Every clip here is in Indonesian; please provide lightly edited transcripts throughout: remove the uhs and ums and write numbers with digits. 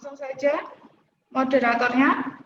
Langsung saja moderatornya.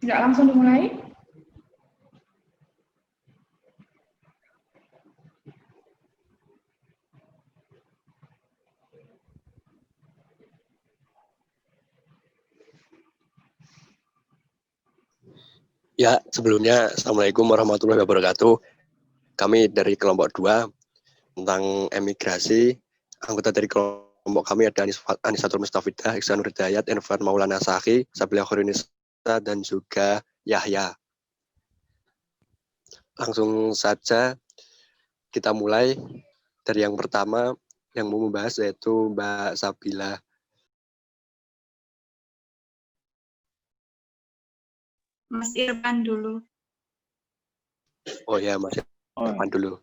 Tidak langsung dimulai. Ya, sebelumnya Assalamualaikum warahmatullahi wabarakatuh. Kami dari kelompok 2 tentang emigrasi. Anggota dari kelompok kami ada Anisatul Mustafidah, Iksanur Hidayat, Irfan Maulana Saki, Sabila Khairunnisa, dan juga Yahya. Langsung saja kita mulai dari yang pertama yang mau membahas yaitu Mbak Sabila. Mas Irfan dulu. Oh ya, Mas Irfan dulu.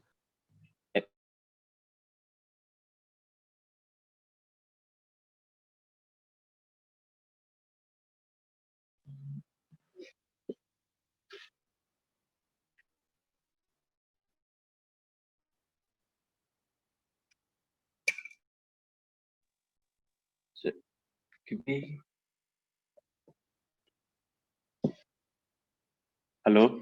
Halo.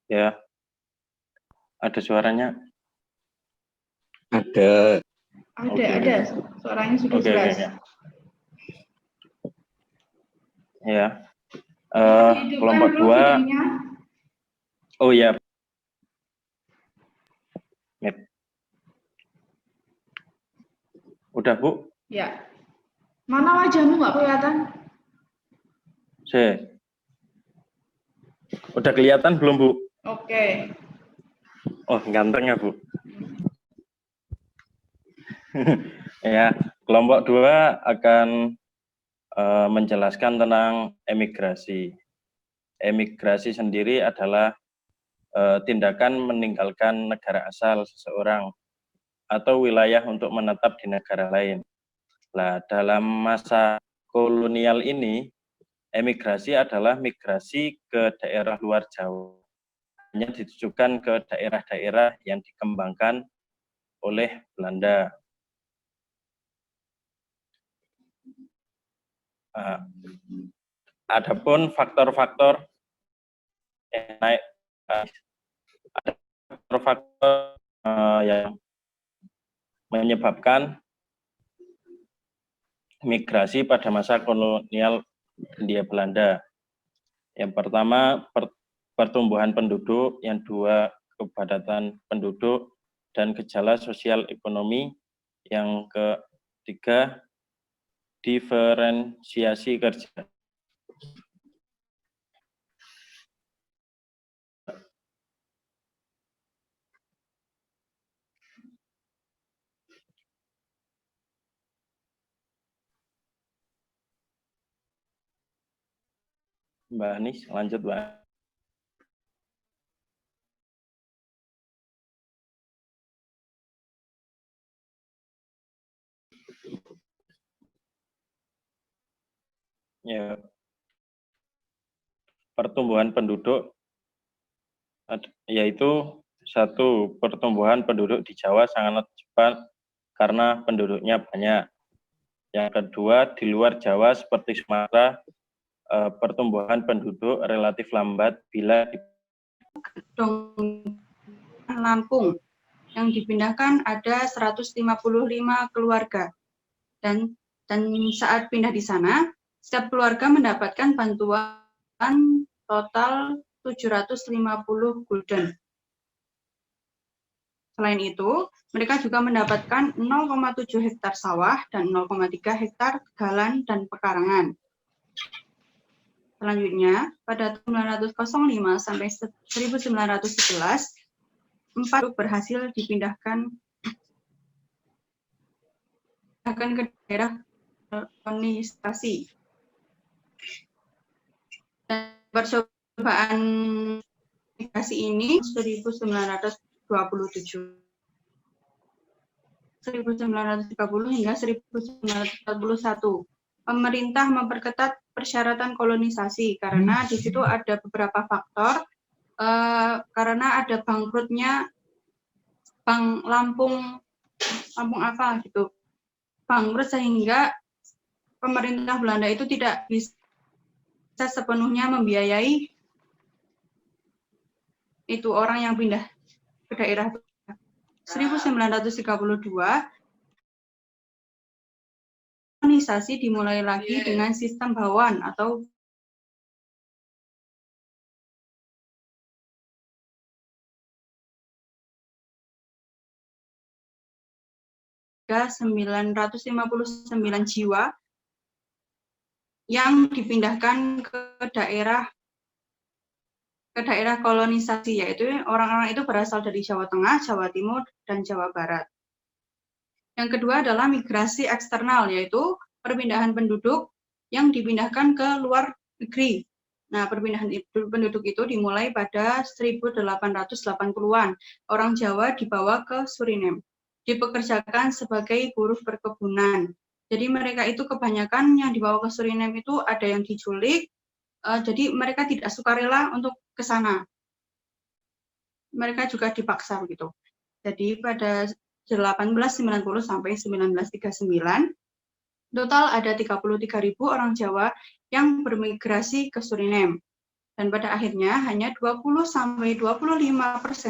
Ya. Ada suaranya? Ada. Ada. Suaranya sudah jelas. Okay. Ya. Kelompok 2. Videonya. Oh ya. Udah, Bu? Ya. Mana wajahmu nggak kelihatan? Udah kelihatan belum, Bu? Oke. Oh, ganteng ya, Bu. Ya, kelompok 2 akan menjelaskan tentang emigrasi. Emigrasi sendiri adalah tindakan meninggalkan negara asal seseorang atau wilayah untuk menetap di negara lain. Nah, dalam masa kolonial ini, emigrasi adalah migrasi ke daerah luar Jawa. Hanya ditujukan ke daerah-daerah yang dikembangkan oleh Belanda. Adapun faktor-faktor yang naik, ada faktor-faktor yang menyebabkan migrasi pada masa kolonial Hindia Belanda. Yang pertama, pertumbuhan penduduk, yang dua, kepadatan penduduk, dan gejala sosial ekonomi, yang ketiga, diferensiasi kerja. Mbak Anis, lanjut, Mbak. Ya, pertumbuhan penduduk yaitu Satu, pertumbuhan penduduk di Jawa sangat cepat karena penduduknya banyak. Yang kedua, di luar Jawa seperti Sumatera, pertumbuhan penduduk relatif lambat bila Lampung yang dipindahkan ada 155 keluarga. Dan saat pindah di sana, setiap keluarga mendapatkan bantuan total 750 gulden. Selain itu, mereka juga mendapatkan 0,7 hektar sawah dan 0,3 hektar tegalan dan pekarangan. Selanjutnya, pada tahun 1905 sampai 1911, 4 berhasil dipindahkan ke daerah kolonisasi. Dan percobaan migrasi ini 1927. 1930 hingga 1941. Pemerintah memperketat persyaratan kolonisasi karena di situ ada beberapa faktor, karena ada bangkrutnya Bank Lampung apa gitu, bangkrut sehingga pemerintah Belanda itu tidak bisa sepenuhnya membiayai itu orang yang pindah ke daerah. 1932 kolonisasi dimulai lagi dengan sistem bawan atau 959 jiwa yang dipindahkan ke daerah kolonisasi, yaitu orang-orang itu berasal dari Jawa Tengah, Jawa Timur, dan Jawa Barat. Yang kedua adalah migrasi eksternal, yaitu perpindahan penduduk yang dipindahkan ke luar negeri. Nah, perpindahan penduduk itu dimulai pada 1880-an. Orang Jawa dibawa ke Suriname, dipekerjakan sebagai buruh perkebunan. Jadi mereka itu kebanyakan yang dibawa ke Suriname itu ada yang diculik, jadi mereka tidak sukarela untuk ke sana. Mereka juga dipaksa begitu. Jadi pada 1890 sampai 1939, total ada 33.000 orang Jawa yang bermigrasi ke Suriname. Dan pada akhirnya hanya 20-25%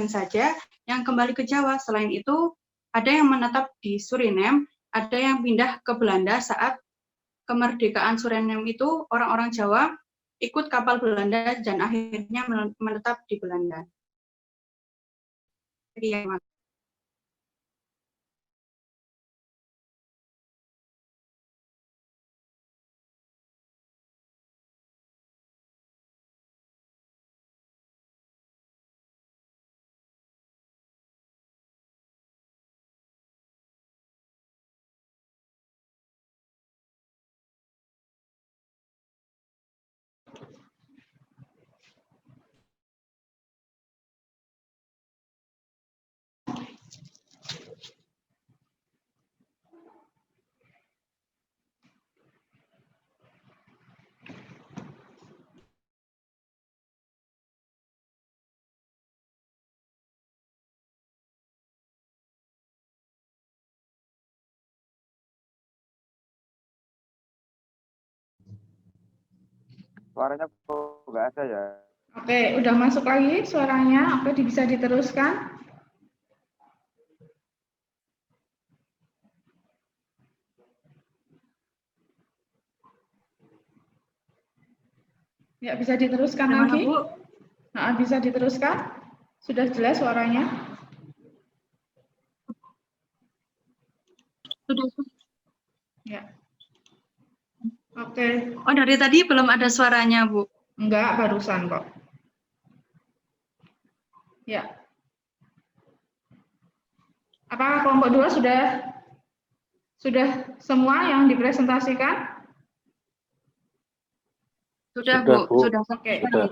saja yang kembali ke Jawa. Selain itu, ada yang menetap di Suriname, ada yang pindah ke Belanda saat kemerdekaan Suriname itu orang-orang Jawa ikut kapal Belanda dan akhirnya menetap di Belanda. Suaranya kok nggak ada ya? Oke, udah masuk lagi suaranya. Oke, bisa diteruskan. Ya, bisa diteruskan Gimana, lagi. Bu? Nah, bisa diteruskan. Sudah jelas suaranya? Sudah. Ya. Oke. Oh, dari tadi belum ada suaranya, Bu. Enggak, barusan kok. Ya. Apakah kelompok 2 sudah semua yang dipresentasikan? Sudah, Sudah, Bu. Bu. Sudah. Oke. Sudah.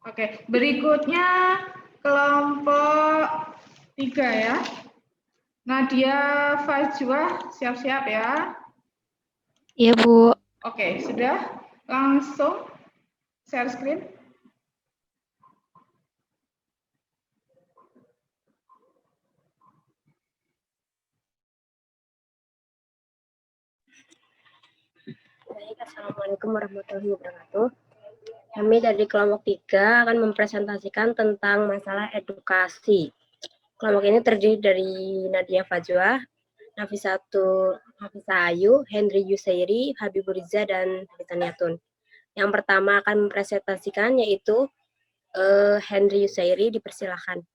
Oke. Berikutnya kelompok 3 ya. Nadia Fajwa, siap-siap ya. Iya, Bu. Oke, sudah. Langsung share screen. Assalamualaikum warahmatullahi wabarakatuh. Kami dari kelompok 3 akan mempresentasikan tentang masalah edukasi. Kelompok ini terdiri dari Nadia Fajwa, Nafisah Ayu, Henry Yusairi, Habibur Riza, dan Taniatun. Yang pertama akan mempresentasikan yaitu Henry Yusairi, dipersilakan.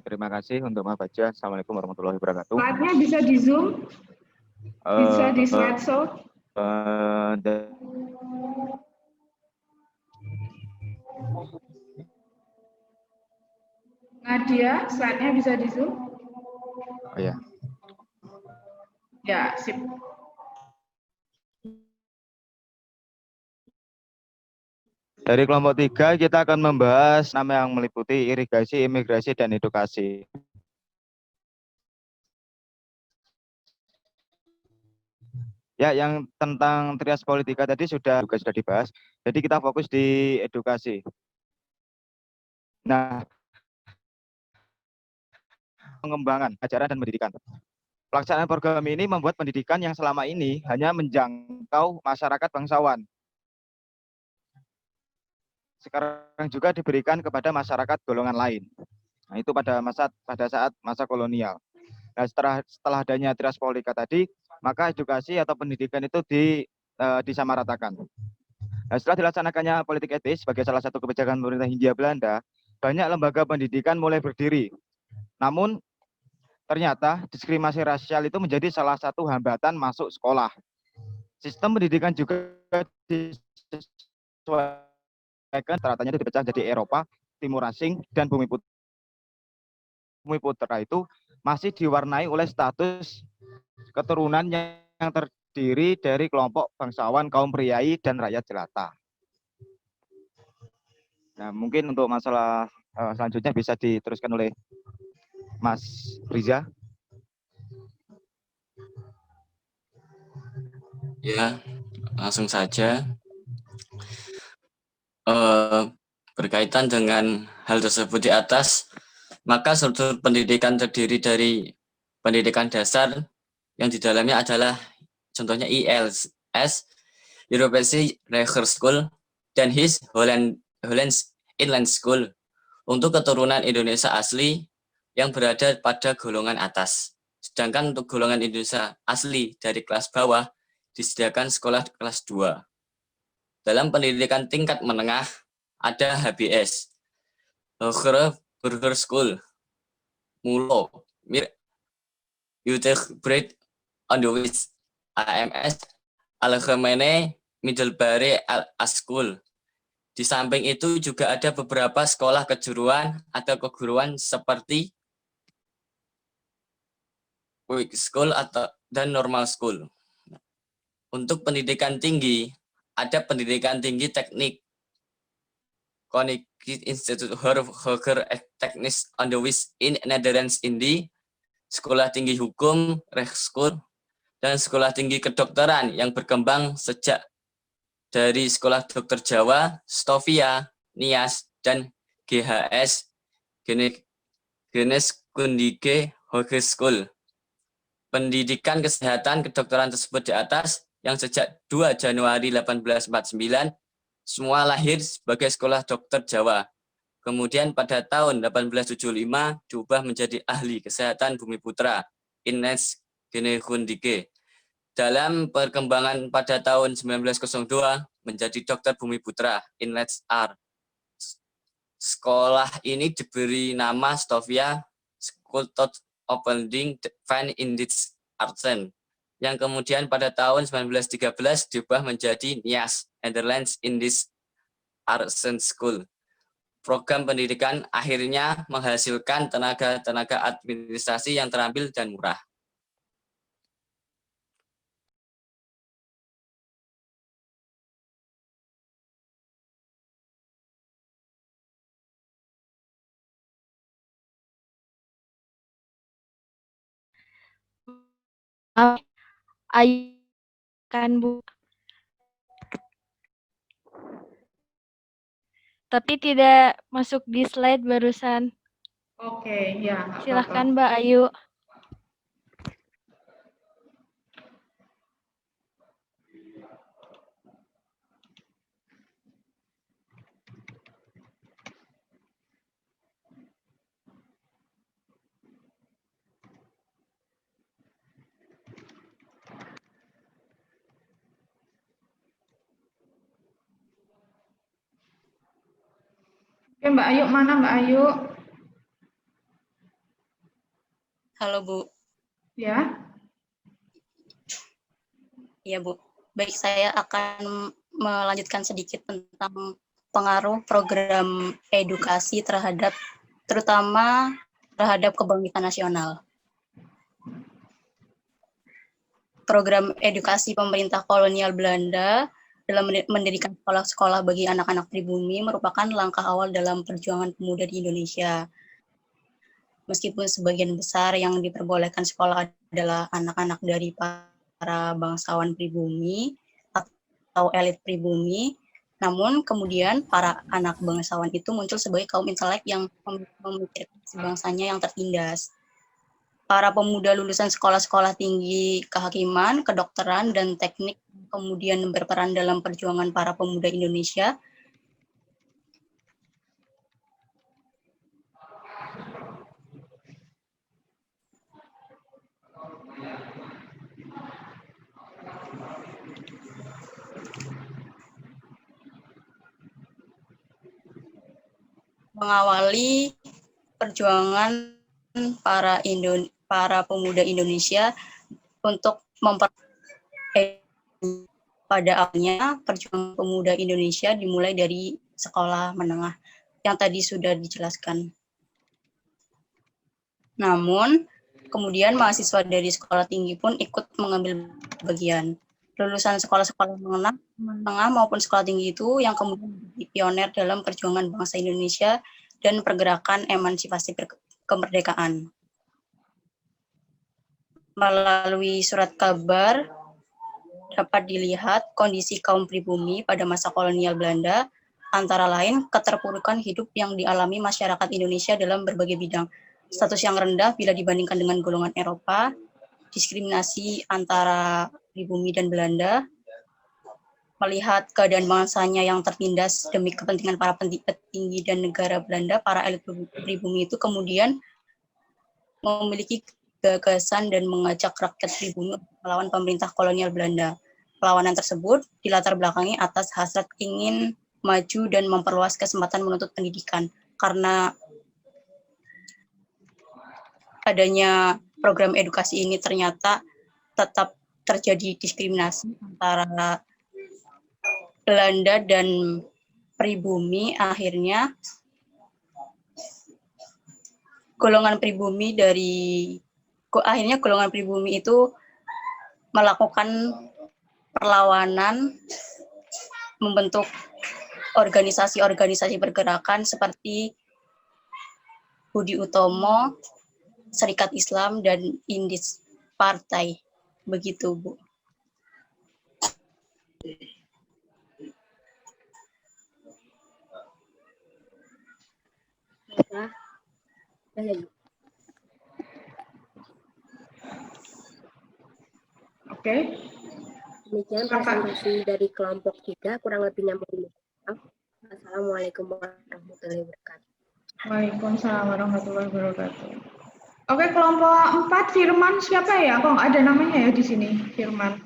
Terima kasih untuk membaca. Assalamualaikum warahmatullahi wabarakatuh. Slide-nya bisa di zoom, bisa di slideshow. Nadia, slide-nya bisa di zoom. Oh ya. Ya, sip. Dari kelompok 3 kita akan membahas nama yang meliputi irigasi, imigrasi, dan edukasi. Ya, yang tentang trias politika tadi juga sudah dibahas. Jadi kita fokus di edukasi. Nah, pengembangan ajaran dan pendidikan. Pelaksanaan program ini membuat pendidikan yang selama ini hanya menjangkau masyarakat bangsawan. Sekarang juga diberikan kepada masyarakat golongan lain. Nah, itu pada saat masa kolonial. Nah, setelah adanya trias politika tadi, maka edukasi atau pendidikan itu disamaratakan. Nah, setelah dilaksanakannya politik etis sebagai salah satu kebijakan pemerintah Hindia Belanda, banyak lembaga pendidikan mulai berdiri. Namun, ternyata diskriminasi rasial itu menjadi salah satu hambatan masuk sekolah. Sistem pendidikan juga disesuaikan, rata-ratanya itu dipecah jadi Eropa, Timur Asing, dan Bumi Putra itu masih diwarnai oleh status keturunan yang terdiri dari kelompok bangsawan, kaum priai, dan rakyat jelata. Nah, mungkin untuk masalah selanjutnya bisa diteruskan oleh Mas Riza. Ya, langsung saja. Berkaitan dengan hal tersebut di atas, maka struktur pendidikan terdiri dari pendidikan dasar yang di dalamnya adalah contohnya IELTS, European Reger School, dan HIS Hollands Inland School untuk keturunan Indonesia asli yang berada pada golongan atas. Sedangkan untuk golongan Indonesia asli dari kelas bawah disediakan sekolah kelas 2. Dalam pendidikan tingkat menengah ada HBS, Hoger Burger School, MULO, Utrecht Onderwijs, AMS, Algemene Middelbare School. Di samping itu juga ada beberapa sekolah kejuruan atau keguruan seperti Week School dan Normal School. Untuk pendidikan tinggi, ada pendidikan tinggi teknik, Koninklijk Instituut Hoger Technisch Onderwijs in Nederlands Indie, Sekolah Tinggi Hukum, Rechtschool, dan Sekolah Tinggi Kedokteran yang berkembang sejak dari Sekolah Dokter Jawa, Stovia, NIAS, dan GHS, Geneeskundige Hogeschool. Pendidikan kesehatan kedokteran tersebut di atas yang sejak 2 Januari 1849 semua lahir sebagai Sekolah Dokter Jawa. Kemudian pada tahun 1875 diubah menjadi Ahli Kesehatan Bumi Putra, Innes Geneeskundige. Dalam perkembangan pada tahun 1902 menjadi Dokter Bumi Putra, Inles R. Sekolah ini diberi nama Stovia School tot Opening Van Indische Artsen, yang kemudian pada tahun 1913 diubah menjadi NIAS, Netherlands Indische Artsen School. Program pendidikan akhirnya menghasilkan tenaga administrasi yang terampil dan murah. Kan Bu. Tapi tidak masuk di slide barusan. Oke, ya, nggak apa-apa. Silahkan Mbak Ayu. Oke, Mbak Ayu, mana Mbak Ayu? Halo Bu, Ya, iya Bu. Baik, saya akan melanjutkan sedikit tentang pengaruh program edukasi terutama terhadap kebangkitan nasional. Program edukasi pemerintah kolonial Belanda dalam mendirikan sekolah-sekolah bagi anak-anak pribumi merupakan langkah awal dalam perjuangan pemuda di Indonesia. Meskipun sebagian besar yang diperbolehkan sekolah adalah anak-anak dari para bangsawan pribumi atau elit pribumi, namun kemudian para anak bangsawan itu muncul sebagai kaum intelek yang memikirkan bangsanya yang tertindas. Para pemuda lulusan sekolah-sekolah tinggi kehakiman, kedokteran, dan teknik kemudian berperan dalam perjuangan para pemuda Indonesia mengawali perjuangan para pemuda Indonesia untuk pada awalnya perjuangan pemuda Indonesia dimulai dari sekolah menengah yang tadi sudah dijelaskan. Namun kemudian mahasiswa dari sekolah tinggi pun ikut mengambil bagian. Lulusan sekolah-sekolah menengah maupun sekolah tinggi itu yang kemudian menjadi pioner dalam perjuangan bangsa Indonesia dan pergerakan emansipasi kemerdekaan. Melalui surat kabar dapat dilihat kondisi kaum pribumi pada masa kolonial Belanda, antara lain keterpurukan hidup yang dialami masyarakat Indonesia dalam berbagai bidang, status yang rendah bila dibandingkan dengan golongan Eropa, diskriminasi antara pribumi dan Belanda, melihat keadaan bangsanya yang tertindas demi kepentingan para petinggi dan negara Belanda, para elit pribumi itu kemudian memiliki gagasan dan mengajak rakyat pribumi melawan pemerintah kolonial Belanda. Perlawanan tersebut dilatar belakangi atas hasrat ingin maju dan memperluas kesempatan menuntut pendidikan. Karena adanya program edukasi ini ternyata tetap terjadi diskriminasi antara Belanda dan pribumi, akhirnya golongan pribumi itu melakukan perlawanan, membentuk organisasi-organisasi pergerakan seperti Budi Utomo, Serikat Islam, dan Indis Partai. Begitu, Bu. oke. Demikian presentasi dari kelompok 3, kurang lebihnya mohon maaf. Assalamualaikum warahmatullahi wabarakatuh. Waalaikumsalam warahmatullahi wabarakatuh. Oke, kelompok 4, Firman siapa ya? Kok nggak ada namanya ya di sini, Firman?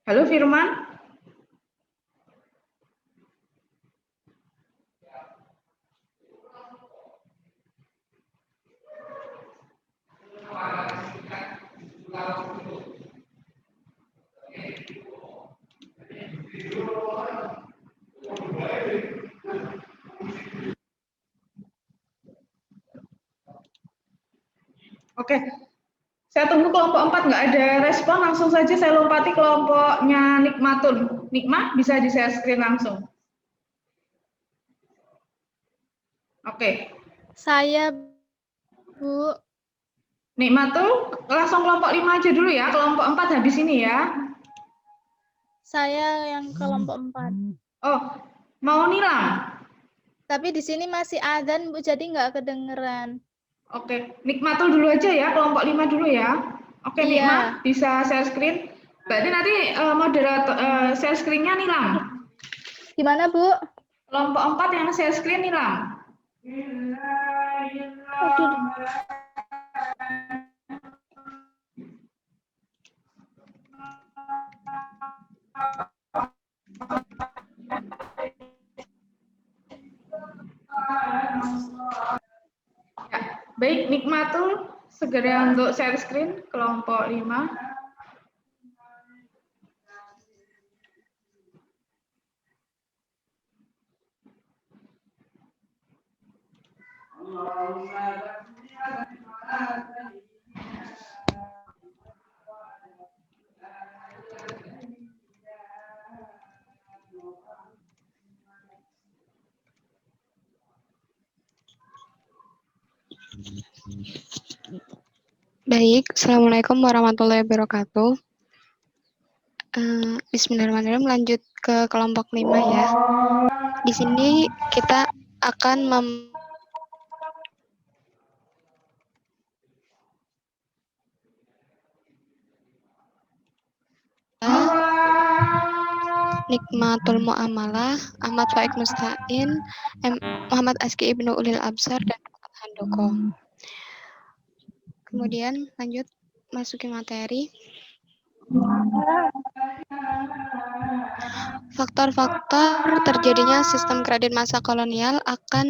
Halo, Firman? Oke, saya tunggu kelompok 4 nggak ada respon, langsung saja saya lompati kelompoknya Nikmatun. Nikmat bisa di share screen langsung. Oke. Saya, Bu. Nikmatun, langsung kelompok 5 aja dulu ya, kelompok 4 habis ini ya. Saya yang kelompok 4. Oh, mau Nilam? Tapi di sini masih adzan, Bu, jadi nggak kedengeran. Oke, Nikmatul dulu aja ya, kelompok 5 dulu ya. Oke, Iya. Nikma bisa share screen. Berarti nanti moderator share screen-nya Nilam. Gimana, Bu? Kelompok 4 yang share screen Nilam. Aduh. Ya, baik, Nikmatul segera untuk share screen kelompok 5. Baik, Assalamualaikum warahmatullahi wabarakatuh. Bismillahirrahmanirrahim, lanjut ke kelompok 5 ya. Di sini kita akan Nikmatul Mu'amalah, Ahmad Faik Mustain, Muhammad Aski Ibnu Ulil Absar, dan Muhammad Handoko. Kemudian lanjut masuki materi. Faktor-faktor terjadinya sistem kredit masa kolonial akan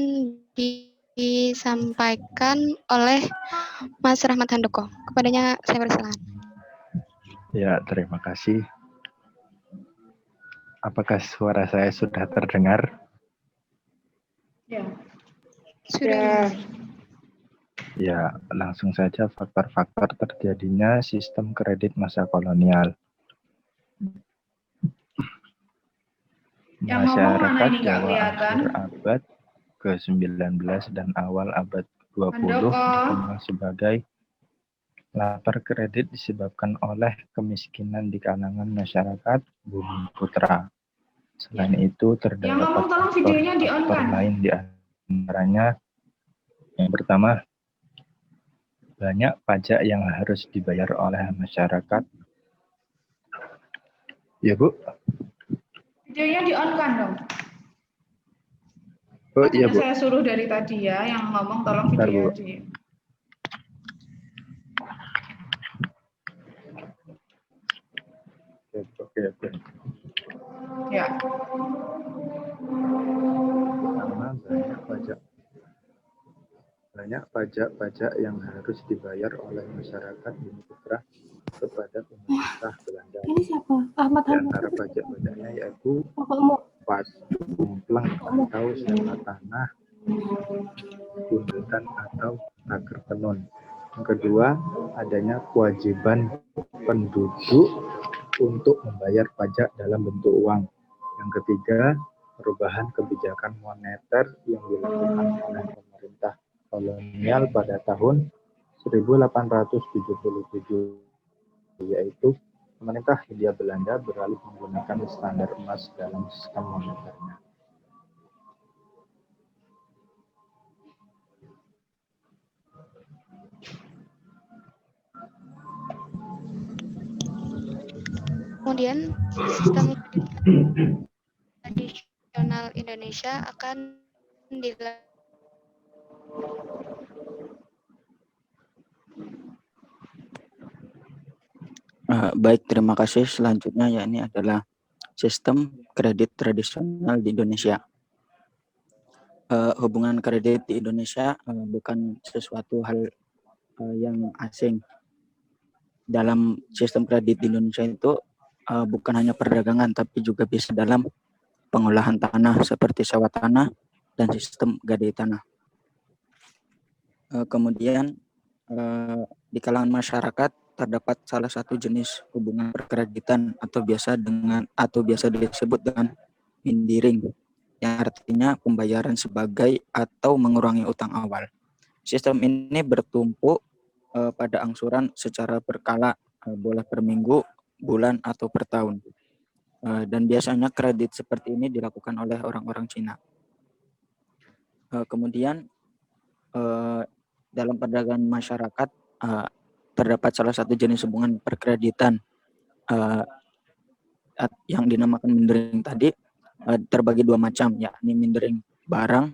disampaikan oleh Mas Rahmat Handoko. Kepadanya saya persilakan. Ya, terima kasih. Apakah suara saya sudah terdengar? Ya. Sudah. Ya, langsung saja faktor-faktor terjadinya sistem kredit masa kolonial. Yang ngomong mana Masyarakat ini nggak Jawa kelihatan? akhir abad ke-19 dan awal abad 20 Handoko. dikenal sebagai lapar kredit disebabkan oleh kemiskinan di kalangan masyarakat Bumi Putra. Selain itu, terdapat ngomong tolong videonya faktor di-on-kan. lain di antaranya. Yang pertama, banyak pajak yang harus dibayar oleh masyarakat. Ya, Bu. Videonya di-on-kan dong. Oh, iya, Bu. Saya suruh dari tadi ya, yang ngomong tolong Bentar, video Bu. di. Oke. Ya. Pertama, banyak pajak yang harus dibayar oleh masyarakat Bumi Putra kepada pemerintah Belanda. Ini siapa? Ahmad Di antara pajak-pajaknya yaitu pajak kumplang atau sewa tanah, pundutan atau taker tenun. Yang kedua, adanya kewajiban penduduk untuk membayar pajak dalam bentuk uang. Yang ketiga, perubahan kebijakan moneter yang dilakukan oleh pemerintah kolonial pada tahun 1877, yaitu pemerintah Hindia Belanda beralih menggunakan standar emas dalam sistem moneternya. Kemudian sistem tradisional Indonesia akan Baik, terima kasih. Selanjutnya ya ini adalah sistem kredit tradisional di Indonesia. Hubungan kredit di Indonesia bukan sesuatu hal yang asing. Dalam sistem kredit di Indonesia itu bukan hanya perdagangan, tapi juga bisa dalam pengolahan tanah seperti sewa tanah dan sistem gadai tanah. Kemudian di kalangan masyarakat terdapat salah satu jenis hubungan perkreditan atau biasa disebut dengan mindiring, yang artinya pembayaran sebagai atau mengurangi utang awal. Sistem ini bertumpu pada angsuran secara berkala, boleh per minggu, bulan, atau per tahun. Dan biasanya kredit seperti ini dilakukan oleh orang-orang Cina. Kemudian dalam perdagangan masyarakat terdapat salah satu jenis hubungan perkreditan yang dinamakan mindering tadi terbagi dua macam, yakni mindering barang,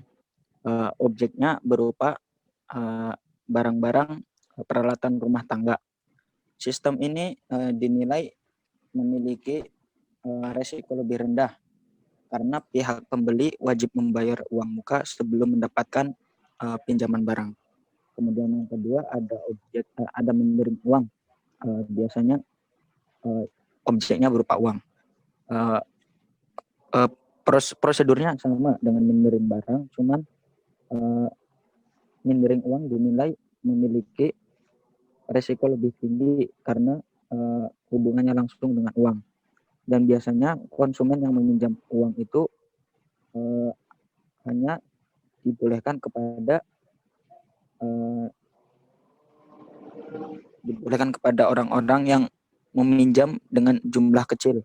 objeknya berupa barang-barang peralatan rumah tangga. Sistem ini dinilai memiliki resiko lebih rendah karena pihak pembeli wajib membayar uang muka sebelum mendapatkan pinjaman barang. Kemudian yang kedua ada mindering uang, biasanya objeknya berupa uang. Prosedurnya sama dengan mindering barang, cuman mindering uang dinilai memiliki resiko lebih tinggi karena hubungannya langsung dengan uang. Dan biasanya konsumen yang meminjam uang itu hanya dibolehkan kepada orang-orang yang meminjam dengan jumlah kecil,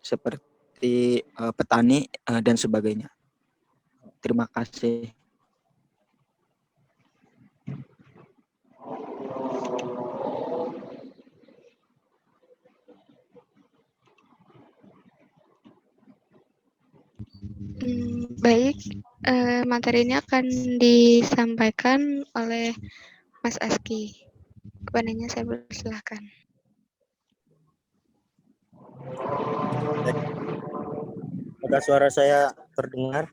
seperti petani dan sebagainya. Terima kasih. Baik, materi ini akan disampaikan oleh Mas Aski. Kepadanya saya persilahkan. Apakah suara saya terdengar?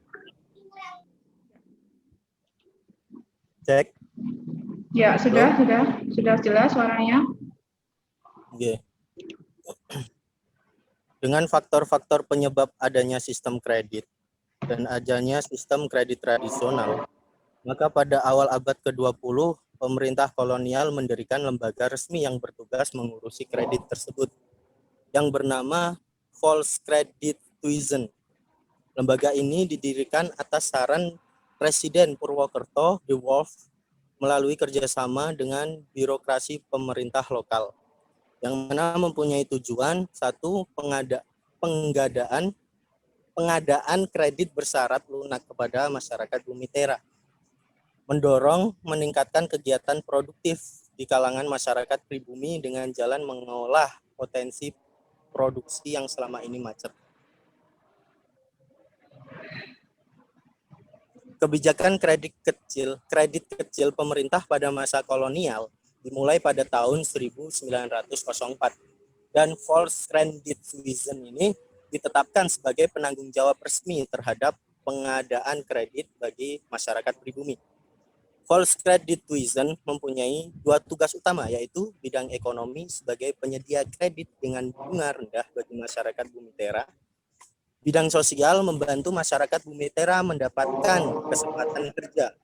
Cek. Ya, sudah jelas suaranya. Oke. Dengan faktor-faktor penyebab adanya sistem kredit dan adanya sistem kredit tradisional, maka pada awal abad ke-20, pemerintah kolonial mendirikan lembaga resmi yang bertugas mengurusi kredit tersebut, yang bernama Volkskrediethuizen. Lembaga ini didirikan atas saran Presiden Purwokerto de Wolf melalui kerjasama dengan birokrasi pemerintah lokal, yang mana mempunyai tujuan: satu, pengadaan kredit bersyarat lunak kepada masyarakat Bumi Tera, mendorong meningkatkan kegiatan produktif di kalangan masyarakat pribumi dengan jalan mengolah potensi produksi yang selama ini macet. Kebijakan kredit kecil pemerintah pada masa kolonial dimulai pada tahun 1904, dan Volkskrediethuizen ini ditetapkan sebagai penanggung jawab resmi terhadap pengadaan kredit bagi masyarakat pribumi. Volkskrediethuizen mempunyai dua tugas utama, yaitu bidang ekonomi sebagai penyedia kredit dengan bunga rendah bagi masyarakat Bumi Tera. Bidang sosial membantu masyarakat Bumi Tera mendapatkan kesempatan kerja.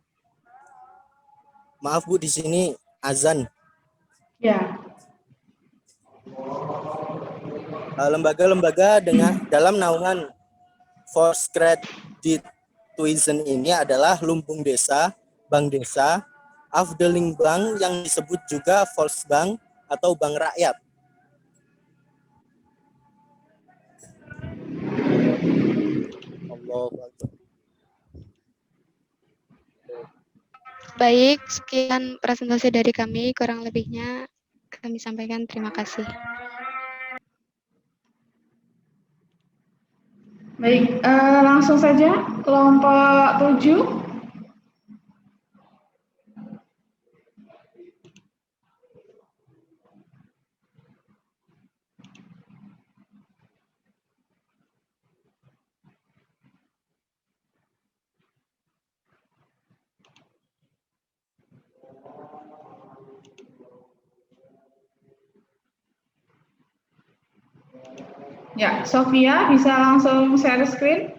Maaf Bu, di sini azan. Ya. Lembaga-lembaga dalam naungan Volkskrediethuizen ini adalah Lumbung Desa, Bank Desa, Afdeling Bank yang disebut juga Volksbank atau Bank Rakyat. Baik, sekian presentasi dari kami. Kurang lebihnya kami sampaikan terima kasih. Baik, langsung saja kelompok 7. Ya, Sofia bisa langsung share screen.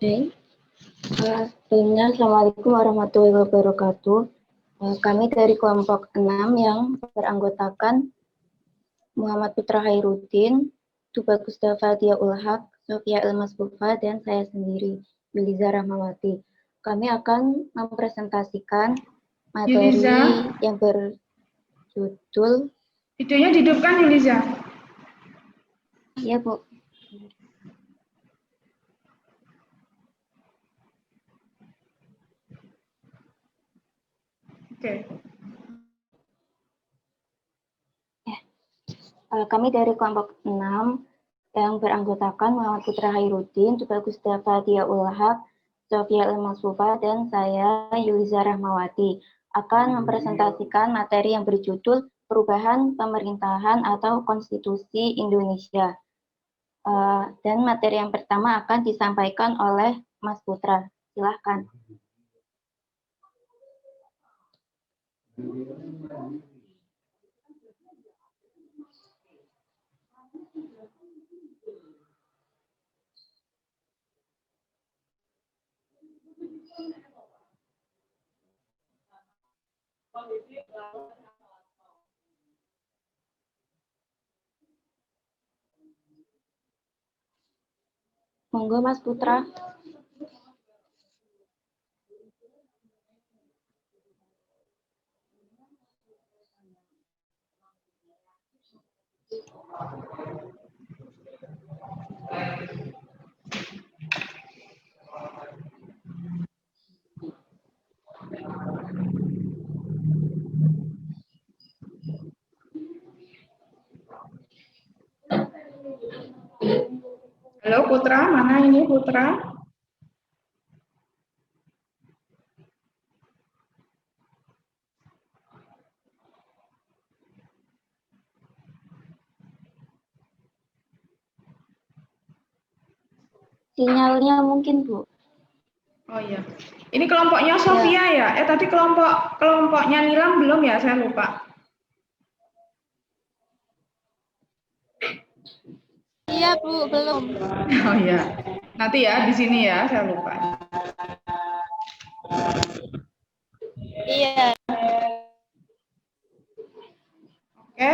Oke. Sebelumnya, Assalamualaikum warahmatullahi wabarakatuh. Kami dari kelompok 6 yang beranggotakan Muhammad Putra Khairuddin, Tubagus Fadia Ulhaq, Sofia Ilmas Bufa, dan saya sendiri, Yuliza Rahmawati. Kami akan mempresentasikan materi Yuliza? yang berjudul... Videonya dihidupkan, Yuliza. Iya, Bu. Oke. Kami dari kelompok 6 yang beranggotakan Muhammad Putra Khairuddin, Tubagus Fadia Ulhaq, Sofia Ilmas Bufa, dan saya Yuliza Rahmawati akan mempresentasikan materi yang berjudul Perubahan Pemerintahan atau Konstitusi Indonesia. Dan materi yang pertama akan disampaikan oleh Mas Putra. Silahkan. Monggo Mas Putra. Halo Putra, mana ini Putra? Sinyalnya mungkin, Bu. Oh iya. Ini kelompoknya Sofia ya? Tadi kelompoknya Nilam belum ya? Saya lupa. Iya, Bu, belum. Oh iya. Nanti ya di sini ya, saya lupa. Iya. Oke.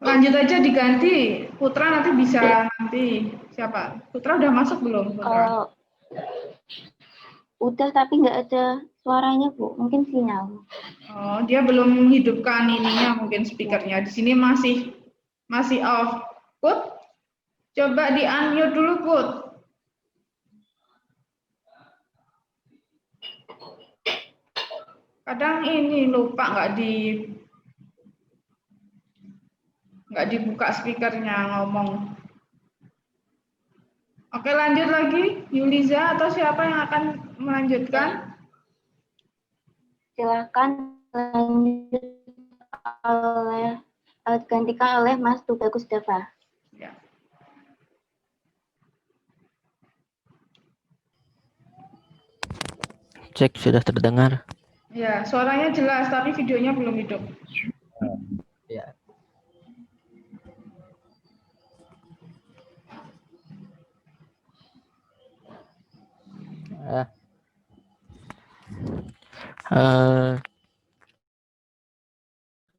Lanjut aja diganti. Putra nanti bisa nanti. Siapa? Putra udah masuk belum? Putra? Udah, tapi nggak ada suaranya, Bu. Mungkin sinyal. Oh, dia belum menghidupkan ininya, mungkin speakernya. Di sini masih off. Put, coba di-unmute dulu, Put. Kadang ini lupa nggak dibuka speakernya ngomong. Oke, lanjut lagi. Yuliza atau siapa yang akan melanjutkan? Silakan lanjut gantikan oleh Mas Tubagus Deva. Ya. Cek, sudah terdengar? Ya, suaranya jelas, tapi videonya belum hidup. Ya.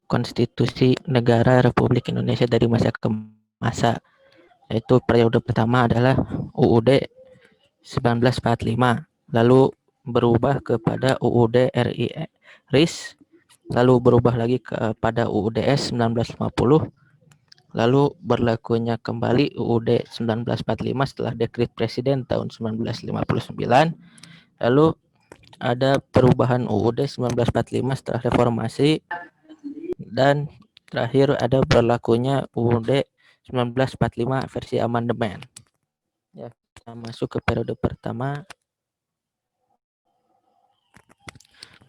Konstitusi Negara Republik Indonesia dari masa ke masa, yaitu periode pertama adalah UUD 1945, lalu berubah kepada UUD RIS, lalu berubah lagi kepada UUDS 1950, lalu berlakunya kembali UUD 1945 setelah dekret Presiden tahun 1959, lalu ada perubahan UUD 1945 setelah reformasi, dan terakhir ada berlakunya UUD 1945 versi amandemen. Ya, kita masuk ke periode pertama.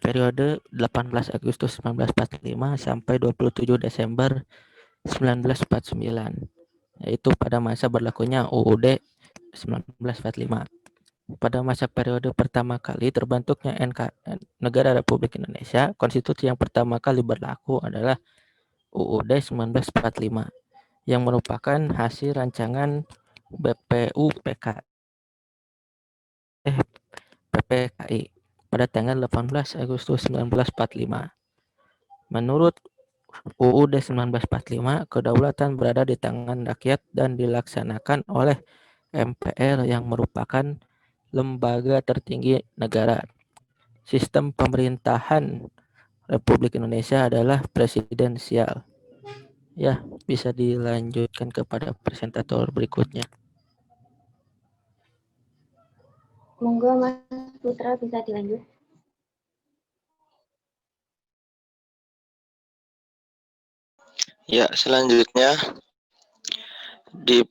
Periode 18 Agustus 1945 sampai 27 Desember 1949, yaitu pada masa berlakunya UUD 1945. Pada masa periode pertama kali terbentuknya Negara Republik Indonesia, konstitusi yang pertama kali berlaku adalah UUD 1945 yang merupakan hasil rancangan BPUPK PPKI pada tanggal 18 Agustus 1945. Menurut UUD 1945, kedaulatan berada di tangan rakyat dan dilaksanakan oleh MPR yang merupakan lembaga tertinggi negara. Sistem pemerintahan Republik Indonesia adalah presidensial. Ya, bisa dilanjutkan kepada presentator berikutnya. Monggo Mas Putra bisa dilanjut. Ya, selanjutnya di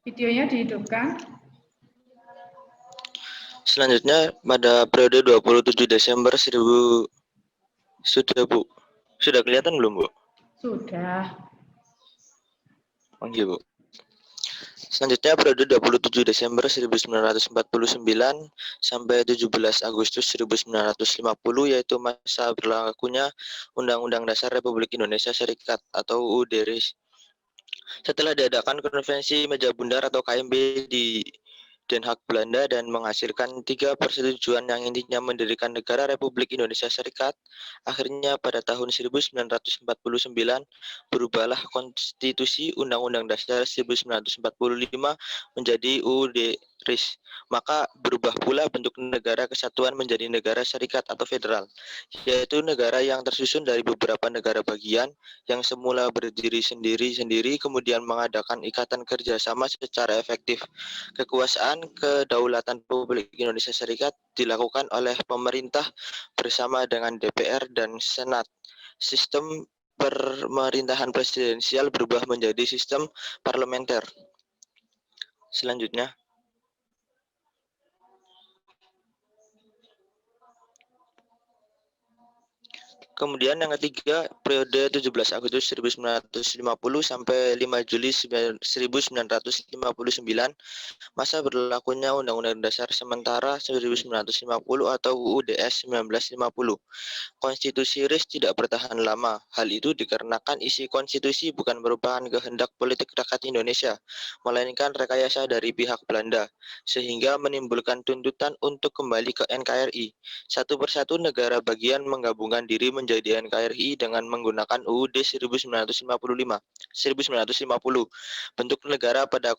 Videonya dihidupkan. selanjutnya pada periode 27 Desember 1000 sudah Bu. Sudah kelihatan belum Bu? Sudah. Oh iya Bu. Selanjutnya periode 27 Desember 1949 sampai 17 Agustus 1950 yaitu masa berlakunya Undang-Undang Dasar Republik Indonesia Serikat atau UUD RIS. Setelah diadakan konvensi meja bundar atau KMB di Den Haag, Belanda dan menghasilkan 3 persetujuan yang intinya mendirikan negara Republik Indonesia Serikat, akhirnya pada tahun 1949 berubahlah konstitusi Undang-Undang Dasar 1945 menjadi UUD RIS. Maka berubah pula bentuk negara kesatuan menjadi negara serikat atau federal, yaitu negara yang tersusun dari beberapa negara bagian yang semula berdiri sendiri-sendiri kemudian mengadakan ikatan kerjasama secara efektif. Kekuasaan kedaulatan Republik Indonesia Serikat dilakukan oleh pemerintah bersama dengan DPR dan Senat. Sistem pemerintahan presidensial berubah menjadi sistem parlementer. Selanjutnya, kemudian yang ketiga, periode 17 Agustus 1950 sampai 5 Juli 1959, masa berlakunya Undang-Undang Dasar Sementara 1950 atau UUDS 1950. Konstitusi RIS tidak bertahan lama. Hal itu dikarenakan isi konstitusi bukan merupakan kehendak politik rakyat Indonesia, melainkan rekayasa dari pihak Belanda, sehingga menimbulkan tuntutan untuk kembali ke NKRI. Satu persatu negara bagian menggabungkan diri menjadi NKRI dengan menggunakan UUD 1950. Bentuk negara pada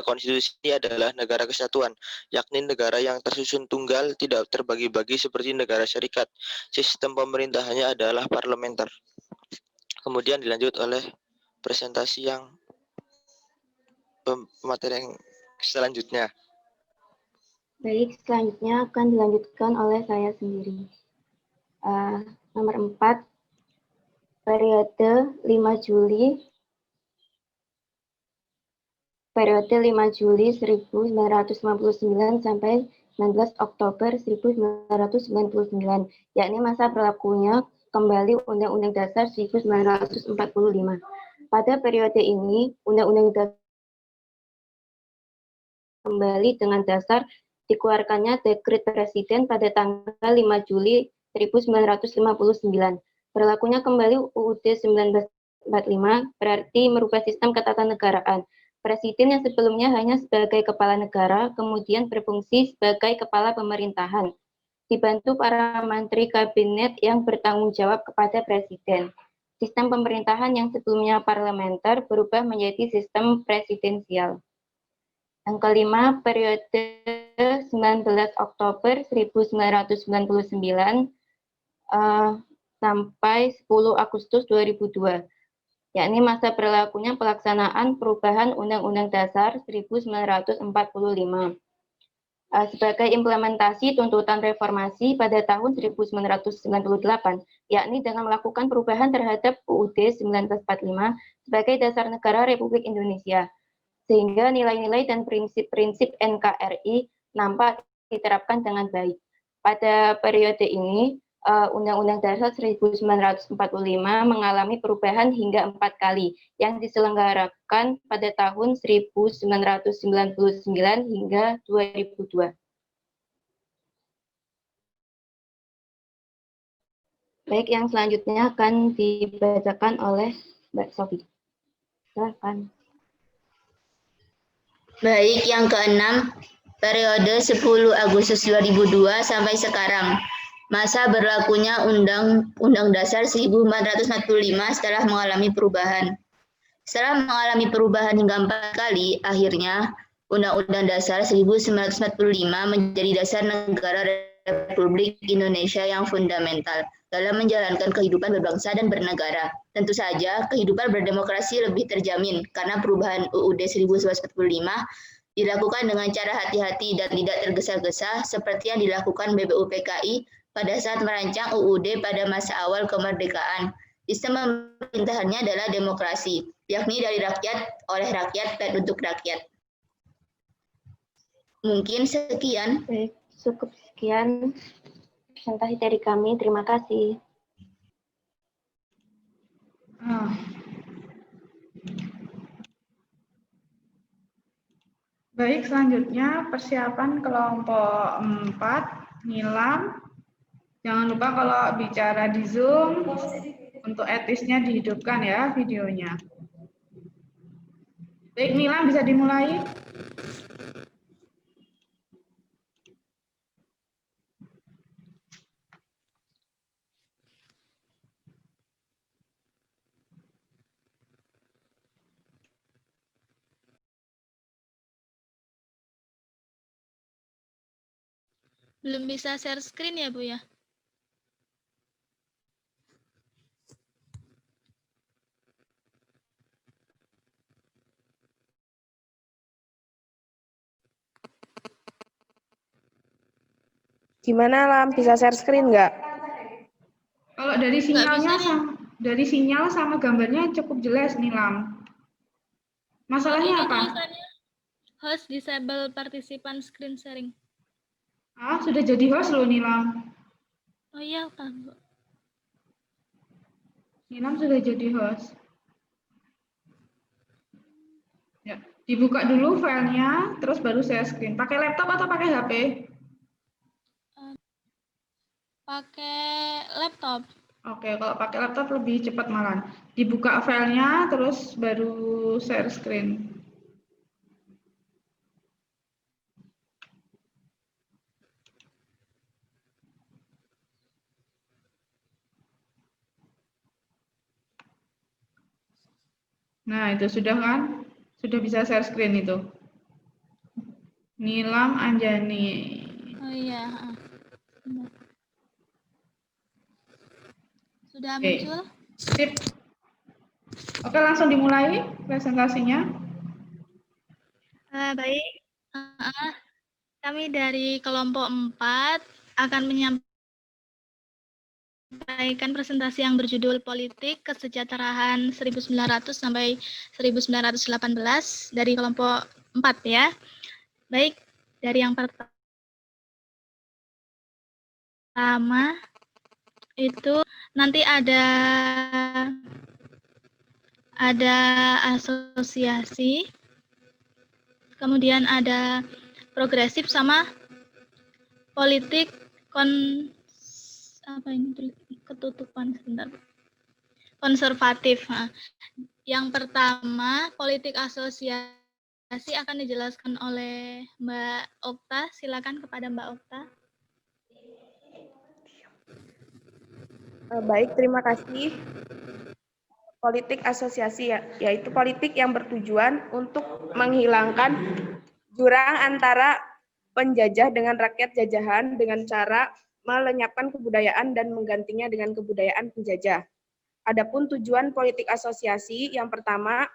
konstitusi adalah negara kesatuan, yakni negara yang tersusun tunggal, tidak terbagi-bagi seperti negara serikat. Sistem pemerintahannya adalah parlementer. Kemudian dilanjut oleh presentasi yang materi yang selanjutnya. Baik, selanjutnya akan dilanjutkan oleh saya sendiri. Nomor 4, periode 5 Juli 1959 sampai 19 Oktober 1999, yakni masa berlakunya kembali Undang-Undang Dasar 1945. Pada periode ini, Undang-Undang Dasar kembali dengan dasar dikeluarkannya Dekret Presiden pada tanggal 5 Juli 1959. Berlakunya kembali UUD 1945 berarti merubah sistem ketatanegaraan. Presiden yang sebelumnya hanya sebagai kepala negara, kemudian berfungsi sebagai kepala pemerintahan, dibantu para menteri kabinet yang bertanggung jawab kepada presiden. Sistem pemerintahan yang sebelumnya parlementer berubah menjadi sistem presidensial. Yang kelima, periode 19 Oktober 1999 sampai 10 Agustus 2002, yakni masa berlakunya pelaksanaan perubahan Undang-Undang Dasar 1945 sebagai implementasi tuntutan reformasi pada tahun 1998, yakni dengan melakukan perubahan terhadap UUD 1945 sebagai dasar negara Republik Indonesia, sehingga nilai-nilai dan prinsip-prinsip NKRI nampak diterapkan dengan baik. Pada periode ini, Undang-Undang Dasar 1945 mengalami perubahan hingga 4 kali yang diselenggarakan pada tahun 1999 hingga 2002. Baik, yang selanjutnya akan dibacakan oleh Mbak Sofi. Silakan. Baik, yang keenam, periode 10 Agustus 2002 sampai sekarang. Masa berlakunya Undang Dasar 1445 setelah mengalami perubahan. Setelah mengalami perubahan hingga 4 kali, akhirnya Undang-Undang Dasar 1945 menjadi dasar negara Republik Indonesia yang fundamental dalam menjalankan kehidupan berbangsa dan bernegara. Tentu saja, kehidupan berdemokrasi lebih terjamin karena perubahan UUD 1945 dilakukan dengan cara hati-hati dan tidak tergesa-gesa seperti yang dilakukan BPUPKI pada saat merancang UUD pada masa awal kemerdekaan. Sistem pemerintahannya adalah demokrasi, yakni dari rakyat, oleh rakyat, dan untuk rakyat. Mungkin sekian. Baik, cukup sekian presentasi dari kami. Terima kasih. Baik, selanjutnya persiapan kelompok 4, Nilam. Jangan lupa kalau bicara di Zoom, untuk etisnya dihidupkan ya videonya. Baik, Nilam bisa dimulai. Belum bisa share screen ya, Bu ya? Gimana Lam, bisa share screen nggak? Kalau dari sinyalnya dari sinyal sama gambarnya cukup jelas nih Lam. Masalahnya apa? Host disable participant screen sharing. Sudah jadi host loh Nilam. Oh iya kan, Bu. Nilam sudah jadi host. Ya, dibuka dulu filenya, terus baru share screen. Pakai laptop atau pakai HP? Pakai laptop. Oke, kalau pakai laptop lebih cepat malah. Dibuka filenya, terus baru share screen. Nah, itu sudah kan? Sudah bisa share screen itu. Nilam Anjani. Oh iya. Sudah Oke. muncul? Sip. Oke, langsung dimulai presentasinya. Baik. Kami dari kelompok 4 akan menyampaikan presentasi yang berjudul Politik Kesejahteraan 1900 sampai 1918 dari kelompok 4 ya. Baik, dari yang pertama itu nanti ada asosiasi, kemudian ada progresif sama politik konservatif. Nah, yang pertama politik asosiasi akan dijelaskan oleh Mbak Okta. Silakan kepada Mbak Okta. Baik, terima kasih. Politik asosiasi yaitu politik yang bertujuan untuk menghilangkan jurang antara penjajah dengan rakyat jajahan dengan cara melenyapkan kebudayaan dan menggantinya dengan kebudayaan penjajah. Adapun tujuan politik asosiasi yang pertama,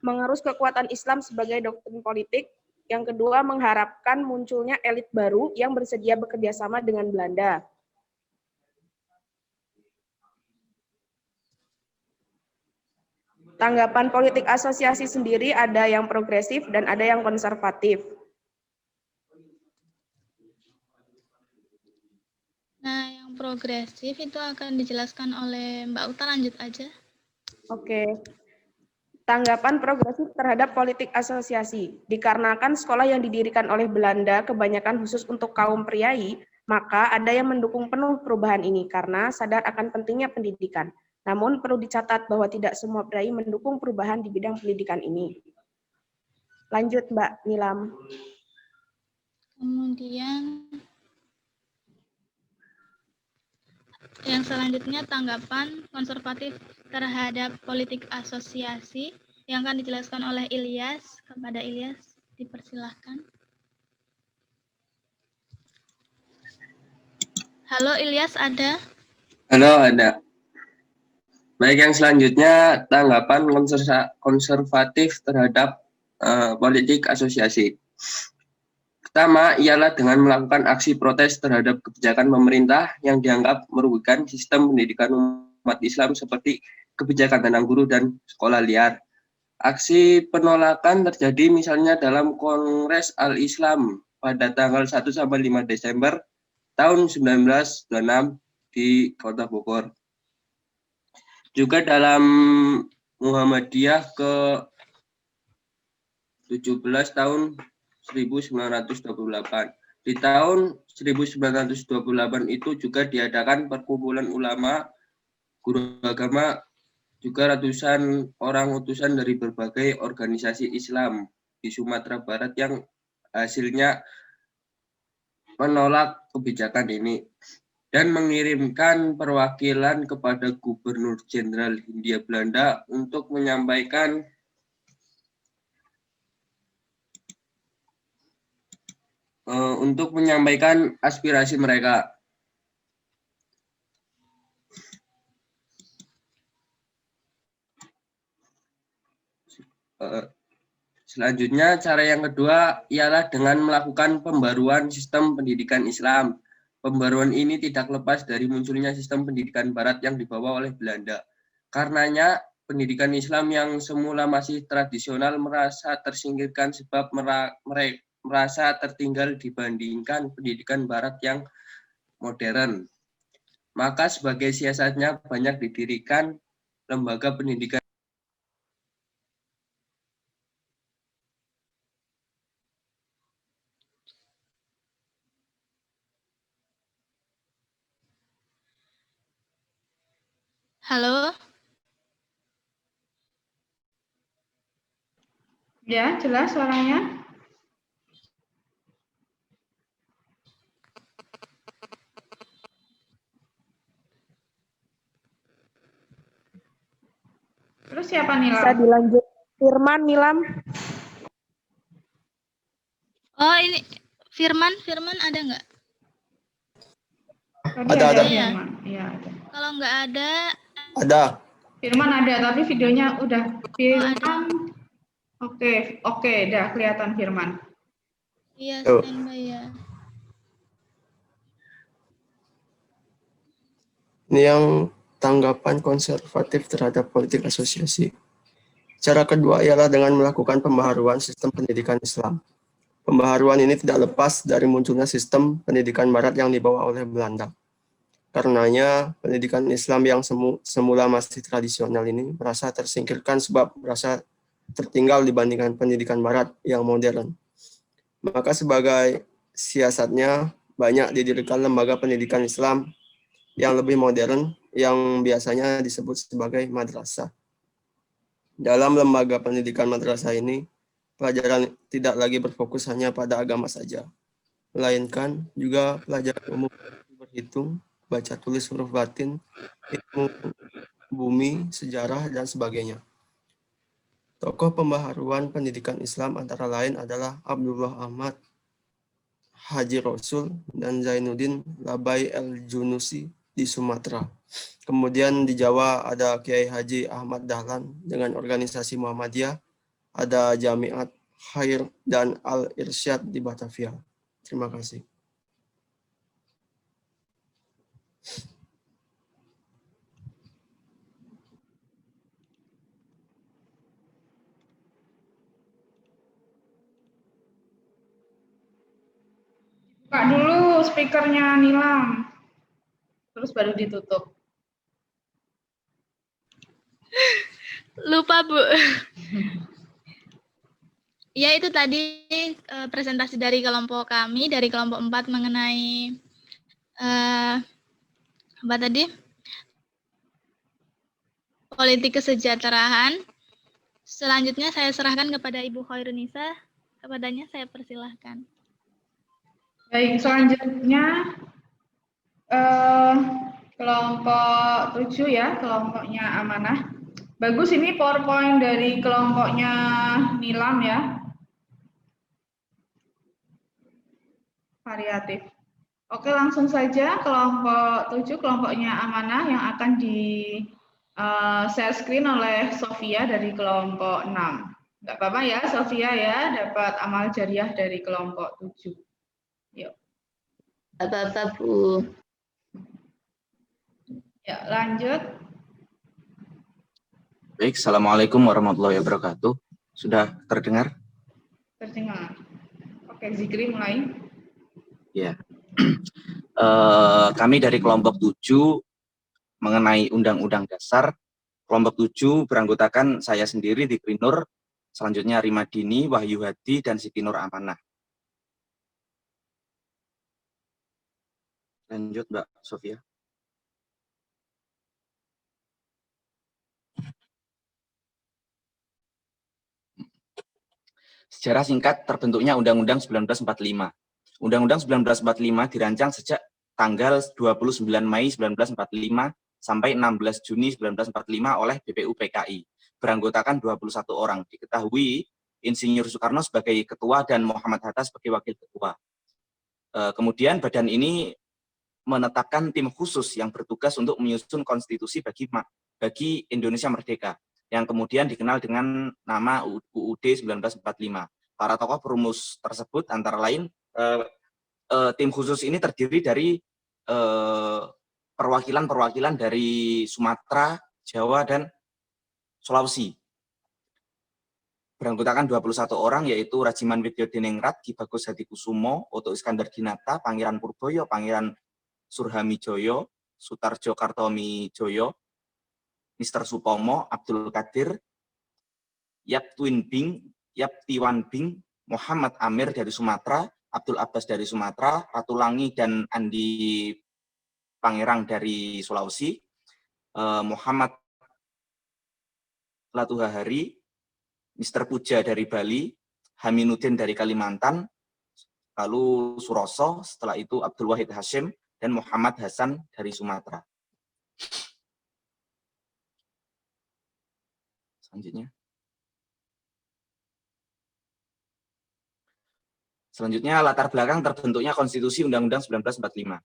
mengerus kekuatan Islam sebagai doktrin politik. Yang kedua, mengharapkan munculnya elit baru yang bersedia bekerja sama dengan Belanda. Tanggapan politik asosiasi sendiri ada yang progresif dan ada yang konservatif. Nah, yang progresif itu akan dijelaskan oleh Mbak Uta, lanjut aja. Oke. Tanggapan progresif terhadap politik asosiasi. Dikarenakan sekolah yang didirikan oleh Belanda kebanyakan khusus untuk kaum priai, maka ada yang mendukung penuh perubahan ini karena sadar akan pentingnya pendidikan. Namun perlu dicatat bahwa tidak semua PRAI mendukung perubahan di bidang pendidikan ini. Lanjut Mbak Nilam. Kemudian yang selanjutnya tanggapan konservatif terhadap politik asosiasi yang akan dijelaskan oleh Ilyas. Kepada Ilyas, dipersilahkan. Halo Ilyas, ada? Halo, ada. Baik, yang selanjutnya tanggapan konservatif terhadap politik asosiasi. Pertama, ialah dengan melakukan aksi protes terhadap kebijakan pemerintah yang dianggap merugikan sistem pendidikan umat Islam seperti kebijakan tentang guru dan sekolah liar. Aksi penolakan terjadi misalnya dalam Kongres Al-Islam pada tanggal 1 sampai 5 Desember tahun 1926 di Kota Bogor. Juga dalam Muhammadiyah ke 17 tahun 1928. Di tahun 1928 itu juga diadakan perkumpulan ulama, guru agama, juga ratusan orang utusan dari berbagai organisasi Islam di Sumatera Barat yang hasilnya menolak kebijakan ini dan mengirimkan perwakilan kepada Gubernur Jenderal Hindia Belanda untuk menyampaikan aspirasi mereka. Selanjutnya, cara yang kedua ialah dengan melakukan pembaruan sistem pendidikan Islam. Pembaruan ini tidak lepas dari munculnya sistem pendidikan Barat yang dibawa oleh Belanda. Karenanya, pendidikan Islam yang semula masih tradisional merasa tersingkirkan sebab merasa tertinggal dibandingkan pendidikan Barat yang modern. Maka sebagai siasatnya banyak didirikan lembaga pendidikan. Halo? Ya, jelas suaranya. Terus siapa Nilam? Bisa dilanjut Firman Nilam. Oh, ini Firman ada nggak? Ada. Ya. Iya, ada. Kalau nggak ada, Ada. Firman ada, tapi videonya udah Firman. Oke, udah kelihatan Firman. iya standby ya. Ini yang tanggapan konservatif terhadap politik asosiasi. Cara kedua ialah dengan melakukan pembaharuan sistem pendidikan Islam. Pembaharuan ini tidak lepas dari munculnya sistem pendidikan Barat yang dibawa oleh Belanda. Karenanya, pendidikan Islam yang semula masih tradisional ini merasa tersingkirkan sebab merasa tertinggal dibandingkan pendidikan Barat yang modern. Maka sebagai siasatnya, banyak didirikan lembaga pendidikan Islam yang lebih modern yang biasanya disebut sebagai madrasah. Dalam lembaga pendidikan madrasah ini, pelajaran tidak lagi berfokus hanya pada agama saja, melainkan juga pelajaran umum berhitung, baca tulis huruf batin, ilmu bumi, sejarah, dan sebagainya. Tokoh pembaharuan pendidikan Islam antara lain adalah Abdullah Ahmad, Haji Rasul, dan Zainuddin Labai El-Junusi di Sumatera. Kemudian di Jawa ada Kiai Haji Ahmad Dahlan dengan organisasi Muhammadiyah, ada Jamiat Khair dan Al-Irsyad di Batavia. Terima kasih. Buka dulu speakernya Nilam. Terus baru ditutup. Lupa, Bu. Ya, itu tadi presentasi dari kelompok kami, dari kelompok 4 mengenai apa tadi? politik kesejahteraan. Selanjutnya saya serahkan kepada Ibu Khairunisa. Kepadanya saya persilahkan. Baik, selanjutnya kelompok 7 ya, kelompoknya amanah. Bagus, ini PowerPoint dari kelompoknya Nilam ya. Variatif. Oke, langsung saja kelompok 7, kelompoknya amanah yang akan di share screen oleh Sofia dari kelompok 6. Enggak apa-apa ya, Sofia ya, dapat amal jariah dari kelompok 7. Yuk. Apa-apa, Bu. Ya, lanjut. Baik, Assalamualaikum warahmatullahi wabarakatuh. Sudah terdengar? Terdengar. Oke, Zikri mulai. Ya. Kami dari kelompok 7 mengenai Undang-Undang Dasar. Kelompok 7 beranggotakan saya sendiri, Dikri Nur, selanjutnya Rimadini, Wahyu Hadi, dan Siti Nur Amanah. Lanjut, Mbak Sofia. Secara singkat terbentuknya Undang-Undang 1945. Undang-Undang 1945 dirancang sejak tanggal 29 Mei 1945 sampai 16 Juni 1945 oleh BPUPKI. Beranggotakan 21 orang. Diketahui Insinyur Soekarno sebagai ketua dan Muhammad Hatta sebagai wakil ketua. Kemudian badan ini menetapkan tim khusus yang bertugas untuk menyusun konstitusi bagi Indonesia Merdeka, yang kemudian dikenal dengan nama UUD 1945. Para tokoh perumus tersebut antara lain tim khusus ini terdiri dari perwakilan-perwakilan dari Sumatera, Jawa, dan Sulawesi. Beranggotakan 21 orang, yaitu Rajiman Widyodiningrat, Ki Bagus Hadikusumo, Oto Iskandar Dinata, Pangeran Purboyo, Pangeran Surhamijoyo, Sutarjo Kartomijoyo, Mr. Supomo, Abdul Qadir, Yap Tiwan Bing, Muhammad Amir dari Sumatera, Abdul Abbas dari Sumatera, Ratulangi dan Andi Pangerang dari Sulawesi, Muhammad Latuhahari, Mr. Puja dari Bali, Haminuddin dari Kalimantan, lalu Suroso, setelah itu Abdul Wahid Hashim, dan Muhammad Hasan dari Sumatera. Selanjutnya, latar belakang terbentuknya Konstitusi Undang-Undang 1945.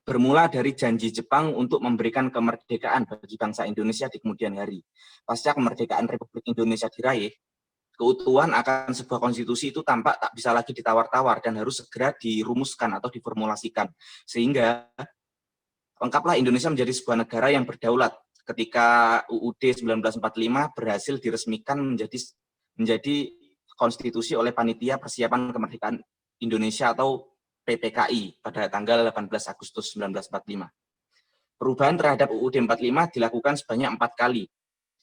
Bermula dari janji Jepang untuk memberikan kemerdekaan bagi bangsa Indonesia di kemudian hari. Pasca kemerdekaan Republik Indonesia diraih, keutuhan akan sebuah konstitusi itu tampak tak bisa lagi ditawar-tawar dan harus segera dirumuskan atau diformulasikan. Sehingga lengkaplah Indonesia menjadi sebuah negara yang berdaulat ketika UUD 1945 berhasil diresmikan menjadi konstitusi oleh Panitia Persiapan Kemerdekaan Indonesia atau PPKI pada tanggal 18 Agustus 1945. Perubahan terhadap UUD 45 dilakukan sebanyak 4 kali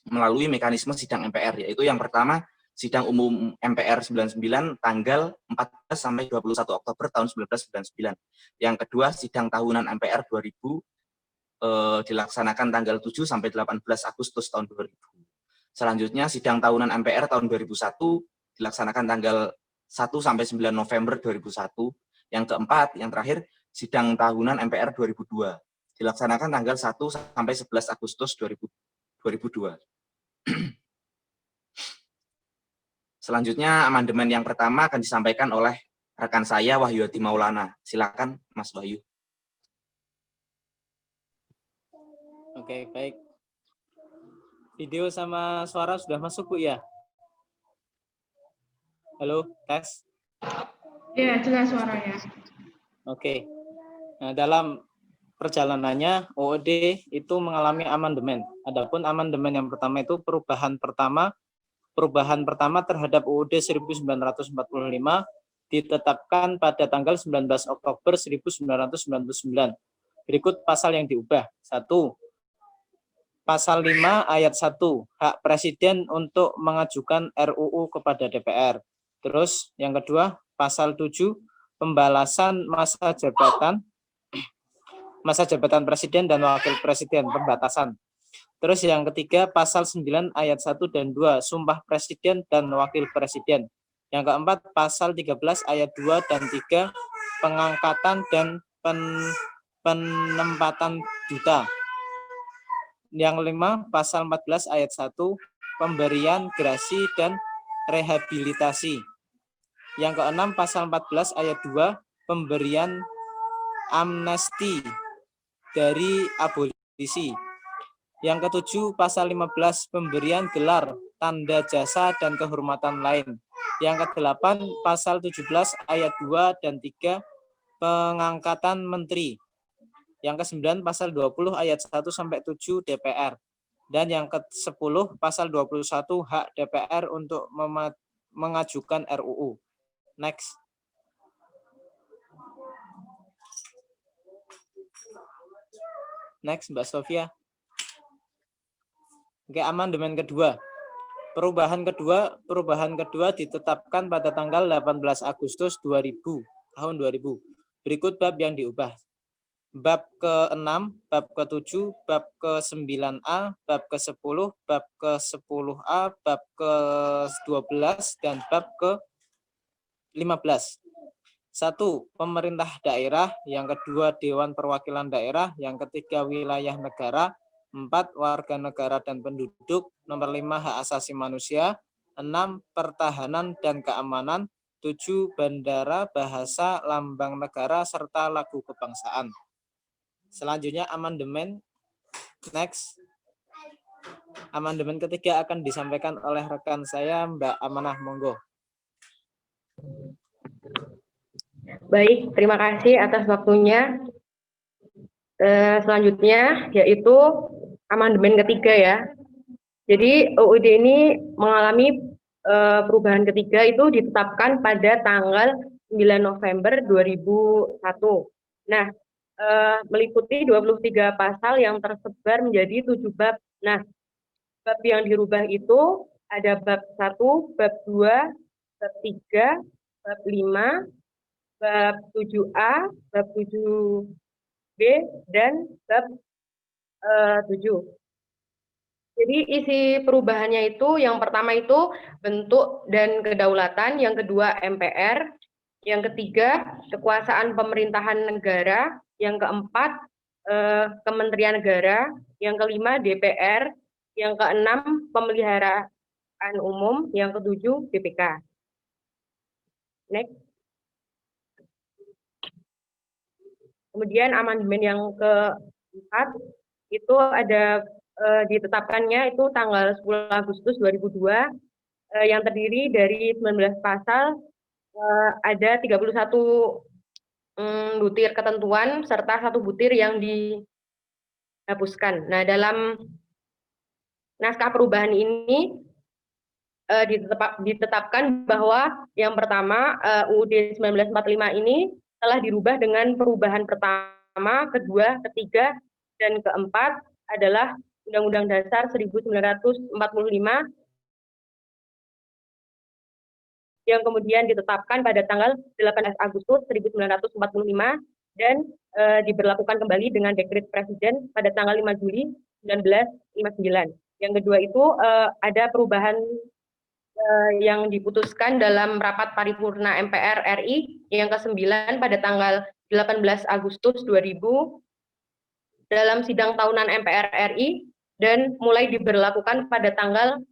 melalui mekanisme sidang MPR, yaitu yang pertama sidang umum MPR 99 tanggal 14 sampai 21 Oktober tahun 1999. Yang kedua sidang tahunan MPR 2000 dilaksanakan tanggal 7 sampai 18 Agustus tahun 2000. Selanjutnya sidang tahunan MPR tahun 2001 dilaksanakan tanggal 1 sampai 9 November 2001. Yang keempat, yang terakhir, sidang tahunan MPR 2002 dilaksanakan tanggal 1 sampai 11 Agustus 2002. Selanjutnya, amandemen yang pertama akan disampaikan oleh rekan saya, Wahyu Hadi Maulana. Silakan, Mas Wahyu. Oke, baik. Video sama suara sudah masuk, Bu, ya? Halo, tes. Ya, jelas suaranya. Oke. Nah, dalam perjalanannya, UUD itu mengalami amandemen. Adapun amandemen yang pertama itu perubahan pertama terhadap UUD 1945 ditetapkan pada tanggal 19 Oktober 1999. Berikut pasal yang diubah. 1. Pasal 5 ayat 1, hak presiden untuk mengajukan RUU kepada DPR. Terus yang kedua, pasal 7, pembalasan masa jabatan presiden dan wakil presiden, pembatasan. Terus yang ketiga, pasal 9 ayat 1 dan 2, sumpah presiden dan wakil presiden. Yang keempat, pasal 13 ayat 2 dan 3, pengangkatan dan penempatan duta. Yang kelima, pasal 14 ayat 1, pemberian gerasi dan rehabilitasi. Yang keenam, pasal 14 ayat 2, pemberian amnesti dari abolisi. Yang ketujuh, pasal 15, pemberian gelar, tanda jasa, dan kehormatan lain. Yang kedelapan, pasal 17 ayat 2 dan 3, pengangkatan menteri. Yang ke-9, pasal 20 ayat 1 sampai 7 DPR. Dan yang ke-10, pasal 21 hak DPR untuk mengajukan RUU. Next. Next, Mbak Sofia. Oke, amandemen kedua. Perubahan kedua ditetapkan pada tanggal 18 Agustus tahun 2000. Berikut bab yang diubah. Bab ke-6, bab ke-7, bab ke-9A, bab ke-10, bab ke-10A, bab ke-12, dan bab ke-15. 1. Pemerintah daerah. Yang kedua, Dewan Perwakilan Daerah. Yang ketiga, wilayah negara. 4. Warga negara dan penduduk. Nomor 5. Hak asasi manusia. 6. Pertahanan dan keamanan. 7. Bandara, bahasa, lambang negara, serta lagu kebangsaan. Selanjutnya amandemen. Next. Amandemen ketiga akan disampaikan oleh rekan saya, Mbak Amanah, monggo. Baik, terima kasih atas waktunya. Selanjutnya yaitu amandemen ketiga ya. Jadi UUD ini mengalami perubahan ketiga itu ditetapkan pada tanggal 9 November 2001. Nah, meliputi 23 pasal yang tersebar menjadi 7 bab. Nah, bab yang dirubah itu ada bab 1, bab 2, bab 3, bab 5, bab 7A, bab 7B, dan bab 7. Jadi isi perubahannya itu yang pertama itu bentuk dan kedaulatan, yang kedua MPR, yang ketiga kekuasaan pemerintahan negara, yang keempat Kementerian Negara, yang kelima DPR, yang keenam pemeliharaan umum, yang ketujuh BPK. Next. Kemudian amandemen yang keempat itu ada ditetapkannya itu tanggal 10 Agustus 2002 yang terdiri dari 19 pasal, ada 31 butir ketentuan serta 1 butir yang dihapuskan. Nah, dalam naskah perubahan ini ditetapkan bahwa yang pertama UUD 1945 ini telah dirubah dengan perubahan pertama, kedua, ketiga, dan keempat adalah Undang-Undang Dasar 1945 yang kemudian ditetapkan pada tanggal 18 Agustus 1945 dan diberlakukan kembali dengan dekret Presiden pada tanggal 5 Juli 1959. Yang kedua itu ada perubahan yang diputuskan dalam rapat paripurna MPR RI yang ke-9 pada tanggal 18 Agustus 2000 dalam sidang tahunan MPR RI dan mulai diberlakukan pada tanggal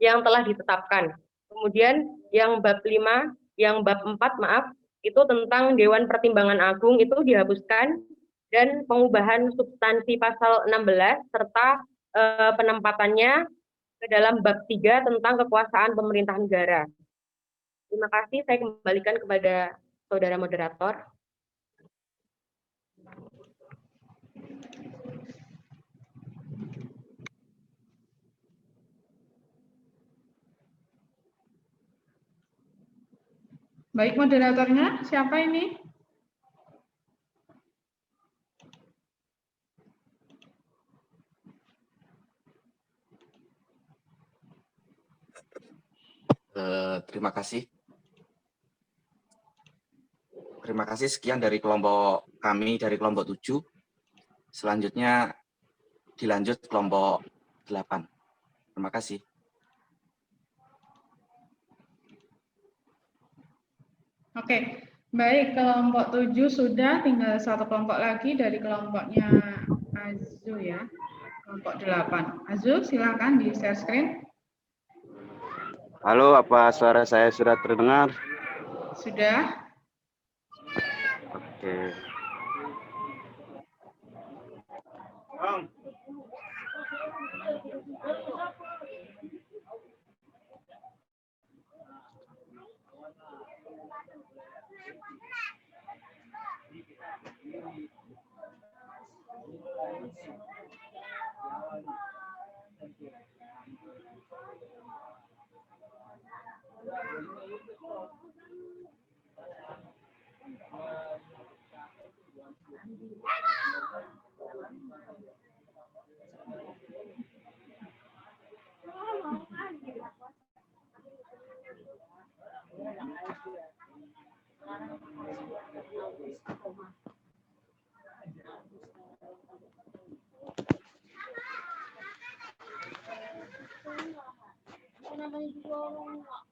yang telah ditetapkan. Kemudian yang bab 5, yang bab 4 maaf, itu tentang Dewan Pertimbangan Agung itu dihapuskan dan pengubahan substansi pasal 16 serta penempatannya ke dalam bab 3 tentang kekuasaan pemerintah negara. Terima kasih, saya kembalikan kepada saudara moderator. Baik, moderatornya siapa ini? Terima kasih. Terima kasih, sekian dari kelompok kami, dari kelompok 7. Selanjutnya dilanjut kelompok 8. Terima kasih. Oke, baik, kelompok 7 sudah, tinggal satu kelompok lagi dari kelompoknya Azu ya, kelompok 8. Azu, silakan di share screen. Halo, apa suara saya sudah terdengar? Sudah. Oke.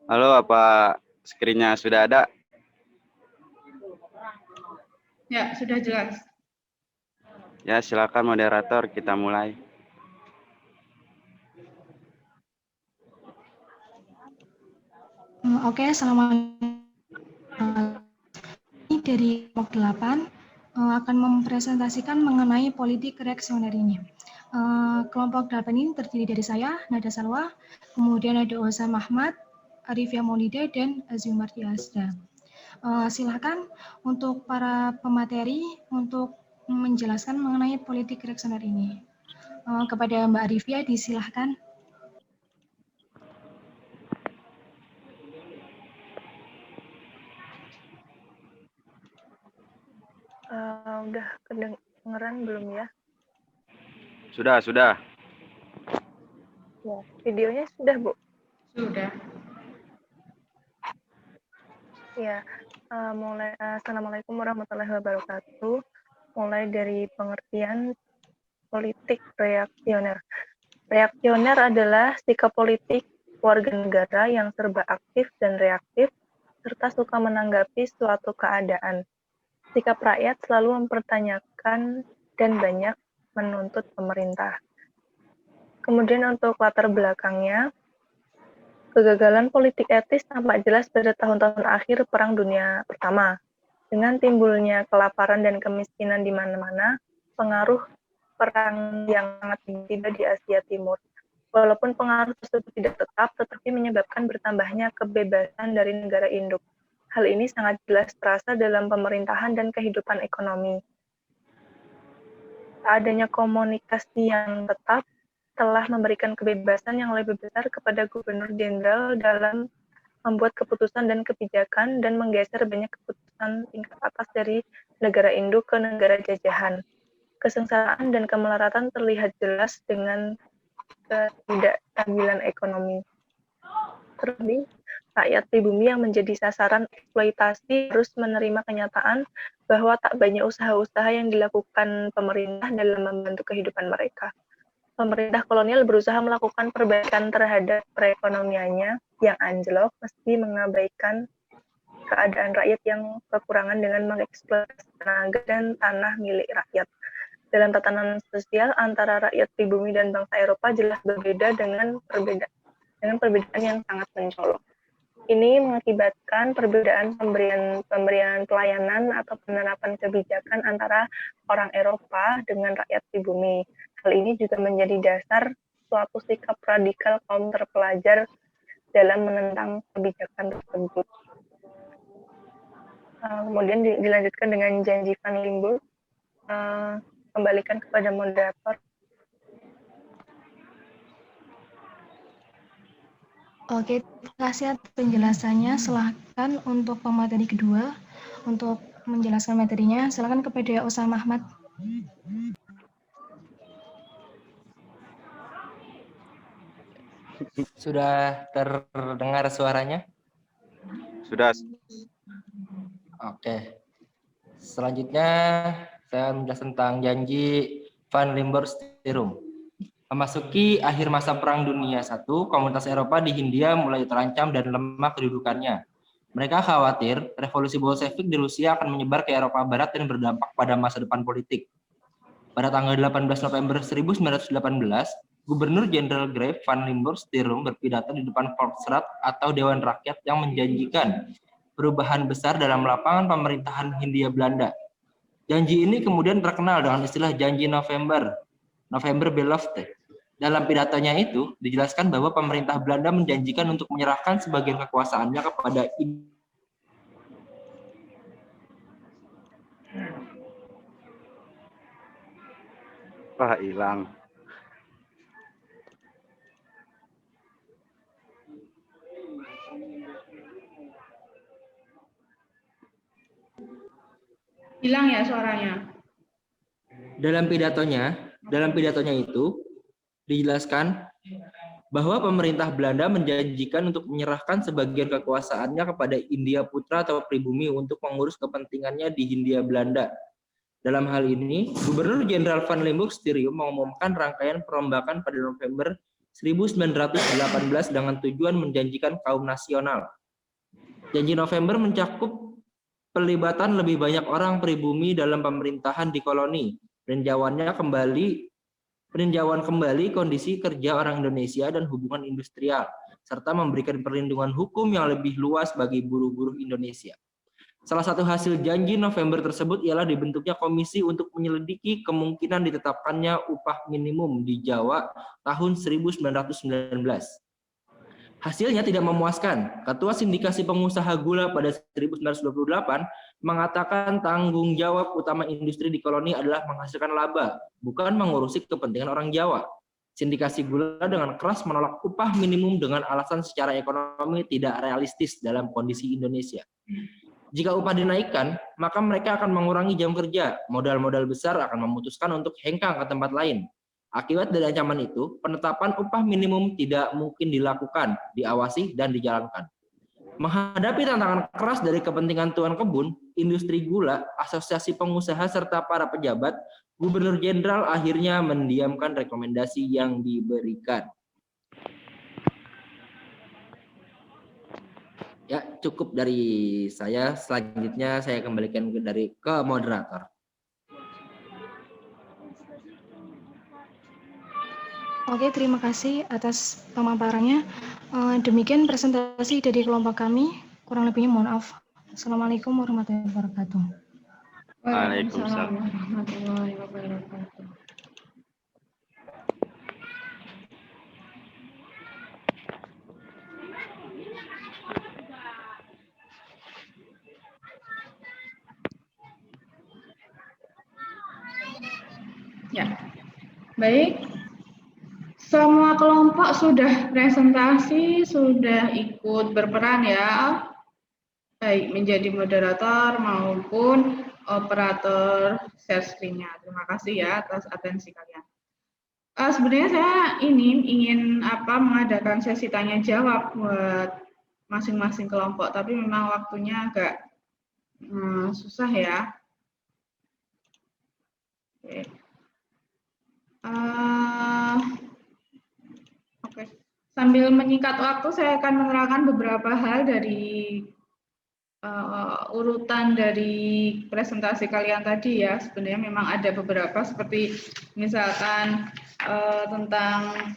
Halo, apa screen-nya sudah ada? Ya, sudah jelas. Ya, silakan moderator, kita mulai. Oke, assalamualaikum. Ini dari kelompok 8 akan mempresentasikan mengenai politik reaksioner ini. Kelompok 8 ini terdiri dari saya, Nada Salwa, kemudian ada Osam Ahmad, Arifia Maulida, dan Azumarti Asda. Silakan untuk para pemateri untuk menjelaskan mengenai politik reaksioner ini. Kepada Mbak Arifia, disilahkan. Udah kedengeran belum ya? Sudah. Ya, videonya sudah, Bu? Sudah. Ya, Assalamualaikum warahmatullahi wabarakatuh. Mulai dari pengertian politik reaksioner. Reaksioner adalah sikap politik warga negara yang serba aktif dan reaktif, serta suka menanggapi suatu keadaan. Sikap rakyat selalu mempertanyakan dan banyak menuntut pemerintah. Kemudian untuk latar belakangnya, kegagalan politik etis tampak jelas pada tahun-tahun akhir Perang Dunia Pertama. Dengan timbulnya kelaparan dan kemiskinan di mana-mana, pengaruh perang yang sangat tiba di Asia Timur. Walaupun pengaruh tersebut tidak tetap, tetapi menyebabkan bertambahnya kebebasan dari negara induk. Hal ini sangat jelas terasa dalam pemerintahan dan kehidupan ekonomi. Adanya komunikasi yang tetap telah memberikan kebebasan yang lebih besar kepada gubernur jenderal dalam membuat keputusan dan kebijakan dan menggeser banyak keputusan tingkat atas dari negara induk ke negara jajahan. Kesengsaraan dan kemelaratan terlihat jelas dengan ketidakstabilan ekonomi. Terlebih, rakyat pribumi yang menjadi sasaran eksploitasi harus menerima kenyataan bahwa tak banyak usaha-usaha yang dilakukan pemerintah dalam membantu kehidupan mereka. Pemerintah kolonial berusaha melakukan perbaikan terhadap perekonomiannya yang anjlok, meski mengabaikan keadaan rakyat yang kekurangan dengan mengeksploitasi tenaga dan tanah milik rakyat. Dalam tatanan sosial antara rakyat pribumi dan bangsa Eropa jelas berbeda dengan perbedaan yang sangat mencolok. Ini mengakibatkan perbedaan pemberian pelayanan atau penerapan kebijakan antara orang Eropa dengan rakyat pribumi. Hal ini juga menjadi dasar suatu sikap radikal kaum terpelajar dalam menentang kebijakan tersebut. Kemudian dilanjutkan dengan janji Van Limburg. Kembalikan kepada moderator. Oke, terima kasih atas penjelasannya. Silakan untuk pemateri kedua untuk menjelaskan materinya. Silakan kepada Osam Ahmad. Sudah terdengar suaranya? Sudah. Oke. Selanjutnya saya menjelaskan tentang janji Van Limburg Stirum. Memasuki akhir masa Perang Dunia I, komunitas Eropa di Hindia mulai terancam dan lemah kedudukannya. Mereka khawatir revolusi Bolshevik di Rusia akan menyebar ke Eropa Barat dan berdampak pada masa depan politik. Pada tanggal 18 November 1918, Gubernur Jenderal Graaf van Limburg-Stirum berpidato di depan Volksraad atau Dewan Rakyat yang menjanjikan perubahan besar dalam lapangan pemerintahan Hindia Belanda. Janji ini kemudian terkenal dengan istilah Janji November Belofte. Dalam pidatonya itu, dijelaskan bahwa pemerintah Belanda menjanjikan untuk menyerahkan sebagian kekuasaannya kepada hilang. Hilang ya suaranya. Dalam pidatonya itu dijelaskan bahwa pemerintah Belanda menjanjikan untuk menyerahkan sebagian kekuasaannya kepada India Putra atau pribumi untuk mengurus kepentingannya di Hindia Belanda. Dalam hal ini, Gubernur Jenderal van Limburg-Stirum mengumumkan rangkaian perombakan pada November 1918 dengan tujuan menjanjikan kaum nasional. Janji November mencakup pelibatan lebih banyak orang pribumi dalam pemerintahan di koloni, peninjauan kembali kondisi kerja orang Indonesia dan hubungan industrial, serta memberikan perlindungan hukum yang lebih luas bagi buruh-buruh Indonesia. Salah satu hasil janji November tersebut ialah dibentuknya komisi untuk menyelidiki kemungkinan ditetapkannya upah minimum di Jawa tahun 1919. Hasilnya tidak memuaskan. Ketua Sindikasi Pengusaha Gula pada 1928 mengatakan tanggung jawab utama industri di koloni adalah menghasilkan laba, bukan mengurusi kepentingan orang Jawa. Sindikasi Gula dengan keras menolak upah minimum dengan alasan secara ekonomi tidak realistis dalam kondisi Indonesia. Jika upah dinaikkan, maka mereka akan mengurangi jam kerja. Modal-modal besar akan memutuskan untuk hengkang ke tempat lain. Akibat dari ancaman itu, penetapan upah minimum tidak mungkin dilakukan, diawasi, dan dijalankan. Menghadapi tantangan keras dari kepentingan tuan kebun, industri gula, asosiasi pengusaha, serta para pejabat, Gubernur Jenderal akhirnya mendiamkan rekomendasi yang diberikan. Ya, cukup dari saya. Selanjutnya saya kembalikan ke moderator. Oke, terima kasih atas pemaparannya. Demikian presentasi dari kelompok kami. Kurang lebihnya mohon maaf. Assalamualaikum warahmatullahi wabarakatuh. Waalaikumsalam warahmatullahi wabarakatuh. Ya, baik. Semua kelompok sudah presentasi, sudah ikut berperan ya, baik menjadi moderator maupun operator share screen-nya. Terima kasih ya atas atensi kalian. Sebenarnya saya ingin mengadakan sesi tanya jawab buat masing-masing kelompok, tapi memang waktunya agak susah ya. Oke. Oke. Sambil menyingkat waktu, saya akan menerangkan beberapa hal dari urutan dari presentasi kalian tadi ya. Sebenarnya memang ada beberapa seperti misalkan tentang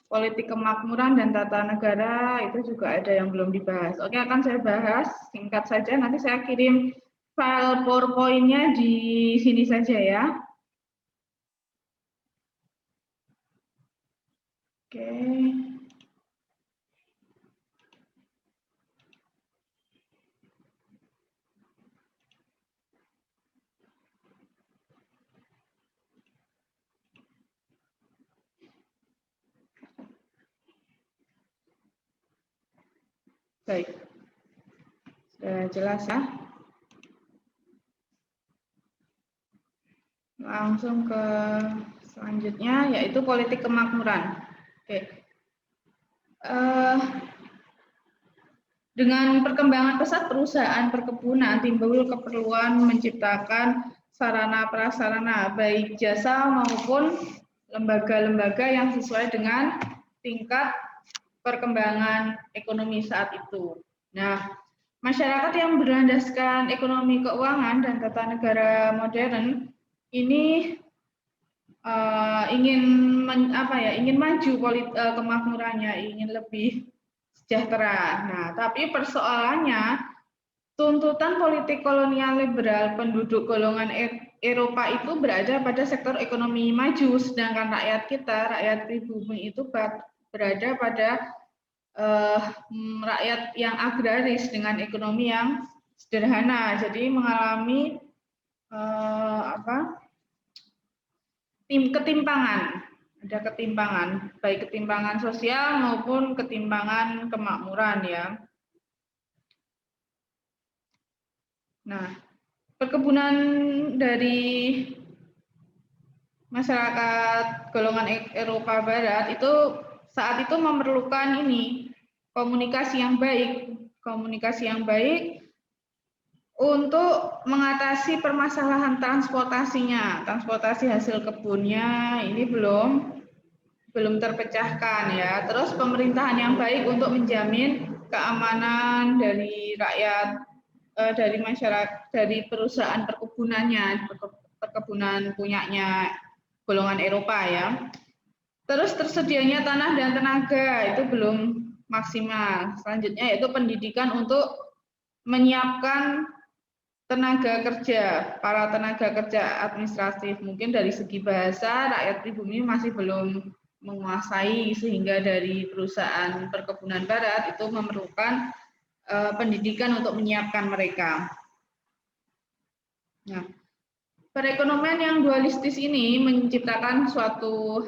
politik kemakmuran dan tata negara, itu juga ada yang belum dibahas. Oke, akan saya bahas singkat saja. Nanti saya kirim file PowerPoint-nya di sini saja ya. Oke. Baik. Sudah jelas ya? Langsung ke selanjutnya, yaitu politik kemakmuran. Oke. Dengan perkembangan pesat perusahaan perkebunan, timbul keperluan menciptakan sarana prasarana baik jasa maupun lembaga-lembaga yang sesuai dengan tingkat perkembangan ekonomi saat itu. Nah, masyarakat yang berlandaskan ekonomi keuangan dan tata negara modern ini ingin maju kemakmurannya, ingin lebih sejahtera. Nah, tapi persoalannya tuntutan politik kolonial liberal penduduk golongan Eropa itu berada pada sektor ekonomi maju, sedangkan rakyat kita, rakyat pribumi itu berada pada rakyat yang agraris dengan ekonomi yang sederhana. Jadi mengalami ketimpangan, ada ketimpangan, baik ketimpangan sosial maupun ketimpangan kemakmuran ya. Nah, perkebunan dari masyarakat golongan Eropa Barat itu saat itu memerlukan komunikasi yang baik untuk mengatasi permasalahan transportasi hasil kebunnya ini belum terpecahkan ya. Terus pemerintahan yang baik untuk menjamin keamanan dari rakyat, dari masyarakat, dari perusahaan perkebunan punyanya golongan Eropa ya. Terus tersedianya tanah dan tenaga itu belum maksimal. Selanjutnya yaitu pendidikan untuk menyiapkan tenaga kerja, para tenaga kerja administratif. Mungkin dari segi bahasa rakyat pribumi masih belum menguasai, sehingga dari perusahaan perkebunan barat itu memerlukan pendidikan untuk menyiapkan mereka. Nah, perekonomian yang dualistis ini menciptakan suatu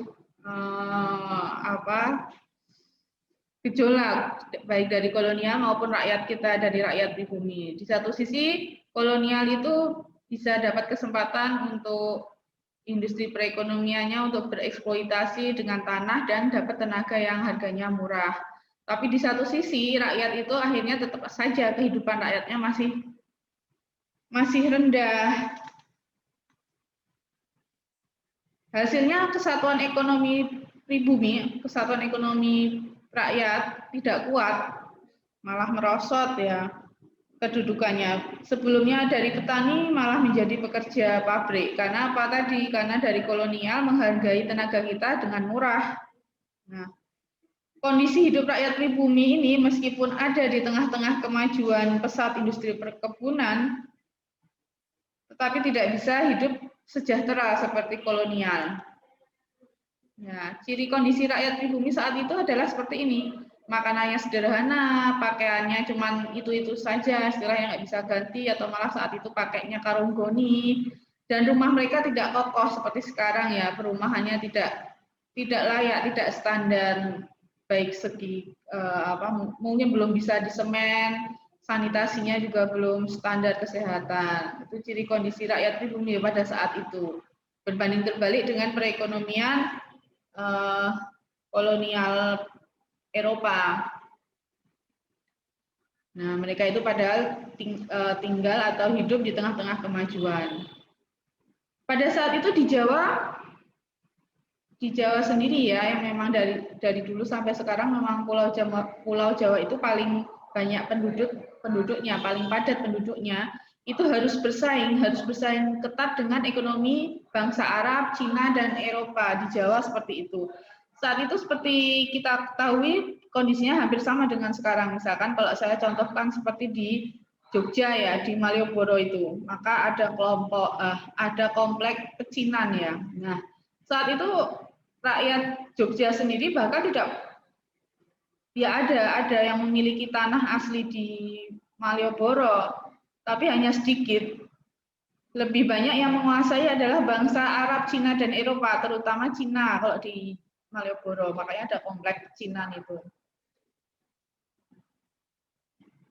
gejolak baik dari kolonial maupun rakyat kita, dari rakyat pribumi. Di satu sisi kolonial itu bisa dapat kesempatan untuk industri perekonomiannya untuk bereksploitasi dengan tanah dan dapat tenaga yang harganya murah. Tapi di satu sisi rakyat itu akhirnya tetap saja kehidupan rakyatnya masih rendah. Hasilnya kesatuan ekonomi pribumi, kesatuan ekonomi rakyat tidak kuat, malah merosot ya kedudukannya. Sebelumnya dari petani malah menjadi pekerja pabrik. Karena apa tadi? Karena dari kolonial menghargai tenaga kita dengan murah. Nah, kondisi hidup rakyat pribumi ini meskipun ada di tengah-tengah kemajuan pesat industri perkebunan, tetapi tidak bisa hidup sejahtera seperti kolonial. Nah, ciri kondisi rakyat pribumi saat itu adalah seperti ini. Makanannya sederhana, pakaiannya cuman itu-itu saja, istilahnya nggak bisa ganti, atau malah saat itu pakainya karung goni, dan rumah mereka tidak kokoh seperti sekarang ya, perumahannya tidak layak, tidak standar, baik segi mungkin belum bisa disemen, sanitasinya juga belum standar kesehatan. Itu ciri kondisi rakyat pribumi pada saat itu. Berbanding terbalik dengan perekonomian kolonial Eropa. Nah, mereka itu padahal tinggal atau hidup di tengah-tengah kemajuan. Pada saat itu di Jawa sendiri ya, yang memang dari dulu sampai sekarang memang Pulau Jawa itu paling banyak penduduknya, paling padat penduduknya, itu harus bersaing ketat dengan ekonomi bangsa Arab, Cina, dan Eropa. Di Jawa seperti itu. Saat itu seperti kita ketahui kondisinya hampir sama dengan sekarang. Misalkan kalau saya contohkan seperti di Jogja ya, di Malioboro itu, maka ada komplek pecinan ya. Nah, saat itu rakyat Jogja sendiri bahkan ada yang memiliki tanah asli di Malioboro, tapi hanya sedikit. Lebih banyak yang menguasai adalah bangsa Arab, Cina, dan Eropa, terutama Cina kalau di Malioboro, makanya ada komplek pecinan itu.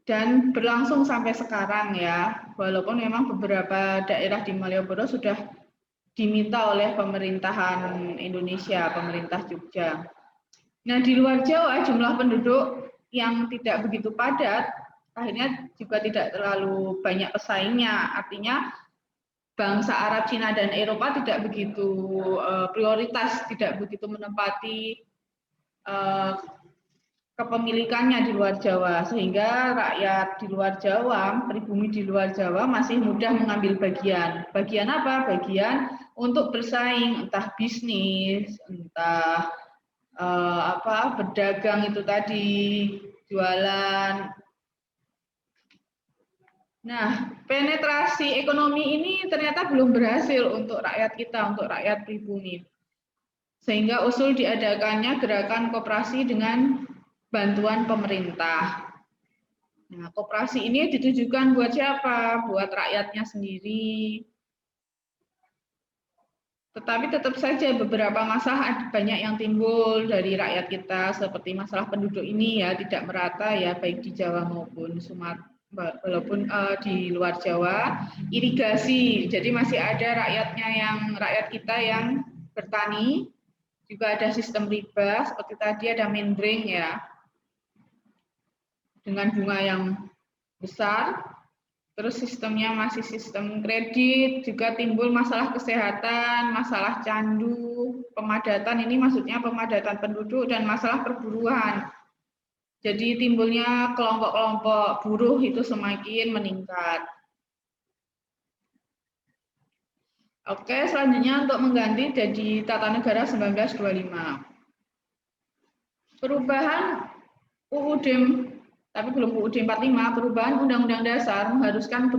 Dan berlangsung sampai sekarang ya, walaupun memang beberapa daerah di Malioboro sudah diminta oleh pemerintahan Indonesia, pemerintah Jogja. Nah, di luar Jawa jumlah penduduk yang tidak begitu padat akhirnya juga tidak terlalu banyak pesaingnya. Artinya bangsa Arab, Cina, dan Eropa tidak begitu prioritas, tidak begitu menempati kepemilikannya di luar Jawa, sehingga rakyat di luar Jawa, pribumi di luar Jawa masih mudah mengambil bagian. Bagian apa? Bagian untuk bersaing, entah bisnis, entah berdagang itu tadi, jualan. Nah, penetrasi ekonomi ini ternyata belum berhasil untuk rakyat kita, untuk rakyat pribumi. Sehingga usul diadakannya gerakan koperasi dengan bantuan pemerintah. Nah, koperasi ini ditujukan buat siapa? Buat rakyatnya sendiri. Tetapi tetap saja beberapa masalah banyak yang timbul dari rakyat kita, seperti masalah penduduk ini ya tidak merata ya, baik di Jawa maupun Sumatera, walaupun di luar Jawa. Irigasi, jadi masih ada rakyat kita yang bertani, juga ada sistem riba, seperti tadi ada mendring ya, dengan bunga yang besar. Terus sistemnya masih sistem kredit, juga timbul masalah kesehatan, masalah candu, pemadatan, ini maksudnya pemadatan penduduk, dan masalah perburuan. Jadi timbulnya kelompok-kelompok buruh itu semakin meningkat. Oke, selanjutnya untuk mengganti jadi Tata Negara 1925. Perubahan UUD, tapi belum UUD 45, perubahan Undang-Undang Dasar mengharuskan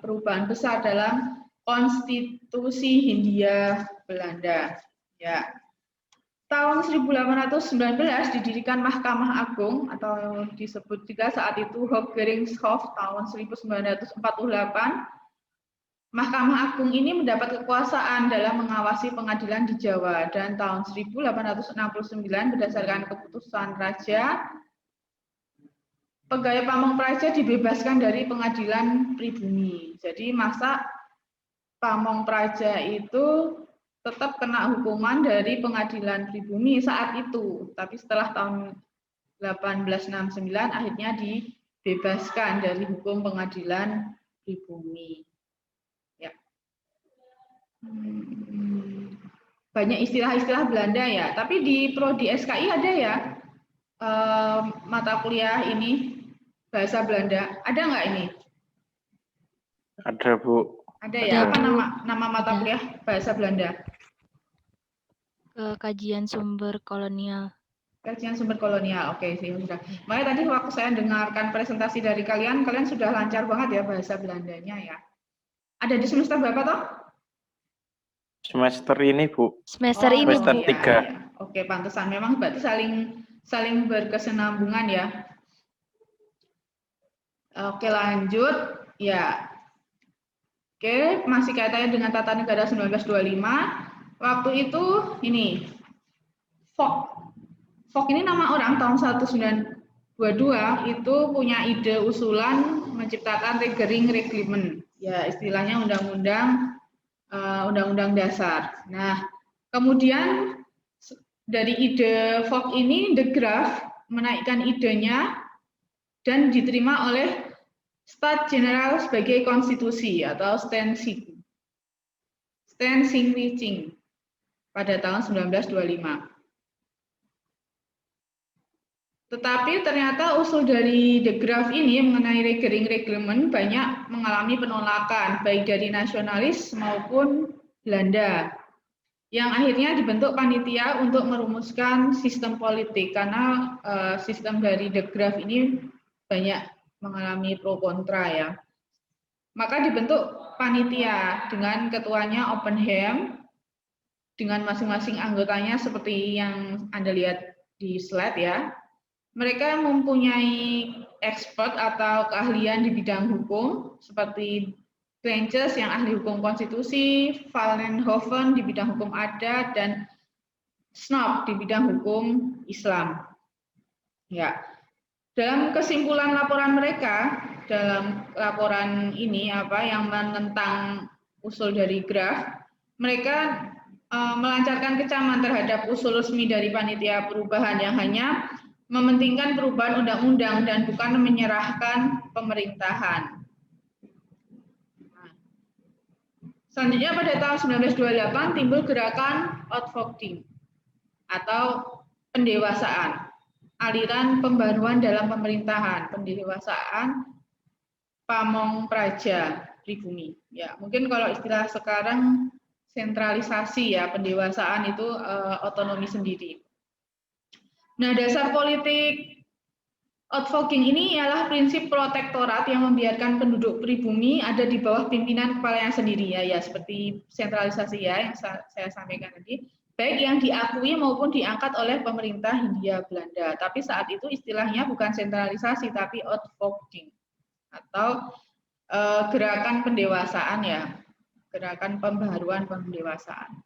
perubahan besar dalam Konstitusi Hindia Belanda. Ya. Tahun 1819 didirikan Mahkamah Agung atau disebut juga saat itu Hooggerechtshof tahun 1948. Mahkamah Agung ini mendapat kekuasaan dalam mengawasi pengadilan di Jawa, dan tahun 1869 berdasarkan keputusan Raja, pegawai pamong praja dibebaskan dari pengadilan pribumi. Jadi masa pamong praja itu tetap kena hukuman dari pengadilan pribumi saat itu, tapi setelah tahun 1869 akhirnya dibebaskan dari hukum pengadilan pribumi. Ya. Banyak istilah-istilah Belanda ya, tapi di prodi SKI ada ya mata kuliah ini bahasa Belanda, ada nggak ini? Ada, Bu. Ada ya. Apa nama mata kuliah bahasa Belanda? Kajian sumber kolonial. Kajian sumber kolonial. Oke, sih sudah. Makanya tadi waktu saya dengarkan presentasi dari kalian sudah lancar banget ya bahasa Belandanya ya. Ada di semester berapa toh? Semester ini, Bu. Semester ini. Semester 3. Ya. Oke, pantesan. Memang berarti saling berkesinambungan ya. Oke, lanjut. Ya. Oke, masih kaitannya dengan Tata Negara 1925. Waktu itu ini Fogg ini nama orang tahun 1922 itu punya ide usulan menciptakan Regeling Reglement, ya istilahnya undang-undang dasar. Nah, kemudian dari ide Fogg ini De Graaf menaikkan idenya dan diterima oleh Staten General sebagai konstitusi atau Staatsingwetting pada tahun 1925. Tetapi ternyata usul dari De Graaf ini mengenai Regeling Reglement banyak mengalami penolakan, baik dari nasionalis maupun Belanda, yang akhirnya dibentuk panitia untuk merumuskan sistem politik, karena sistem dari De Graaf ini banyak mengalami pro kontra ya. Maka dibentuk panitia dengan ketuanya Oppenheim, dengan masing-masing anggotanya seperti yang Anda lihat di slide ya. Mereka mempunyai expert atau keahlian di bidang hukum, seperti Trenches yang ahli hukum konstitusi, Vollenhoven di bidang hukum adat, dan Snob di bidang hukum Islam. Ya. Dalam kesimpulan laporan mereka, dalam laporan ini yang menentang usul dari Graaf, mereka melancarkan kecaman terhadap usul resmi dari panitia perubahan yang hanya mementingkan perubahan undang-undang dan bukan menyerahkan pemerintahan. Selanjutnya pada tahun 1928 timbul gerakan outvoting atau pendewasaan, aliran pembaruan dalam pemerintahan, pendewasaan pamong praja pribumi. Ya, mungkin kalau istilah sekarang sentralisasi ya, pendewasaan itu otonomi sendiri. Nah, dasar politik outvoting ini ialah prinsip protektorat yang membiarkan penduduk pribumi ada di bawah pimpinan kepalanya sendiri ya, seperti sentralisasi ya yang saya sampaikan tadi, baik yang diakui maupun diangkat oleh pemerintah Hindia Belanda. Tapi saat itu istilahnya bukan sentralisasi tapi outvoting atau gerakan pendewasaan ya, gerakan pembaharuan pendewasaan.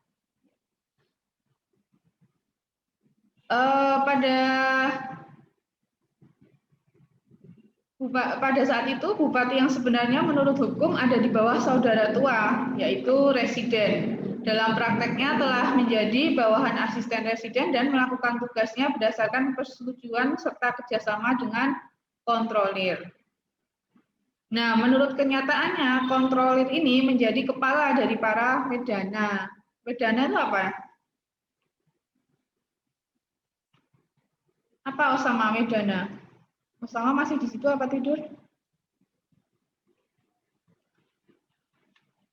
Pada saat itu bupati yang sebenarnya menurut hukum ada di bawah saudara tua, yaitu residen. Dalam prakteknya telah menjadi bawahan asisten residen dan melakukan tugasnya berdasarkan persetujuan serta kerjasama dengan kontrolir. Nah, menurut kenyataannya, kontrolir ini menjadi kepala dari para wedana. Wedana itu apa? Apa Osama wedana? Osama masih di situ apa tidur?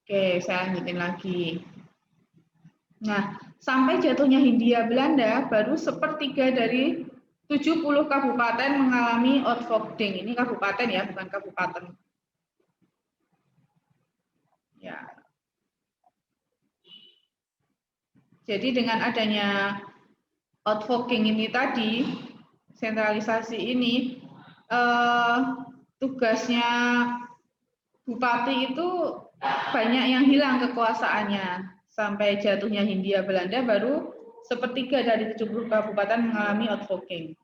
Oke, saya lanjutin lagi. Nah, sampai jatuhnya Hindia Belanda, baru 1/3 dari 70 kabupaten mengalami outvoting. Ini kabupaten ya, bukan kabupaten. Ya. Jadi dengan adanya outvoting ini tadi, sentralisasi ini, tugasnya bupati itu banyak yang hilang kekuasaannya. Sampai jatuhnya Hindia Belanda baru 1/3 dari 70 kabupaten mengalami outvoting.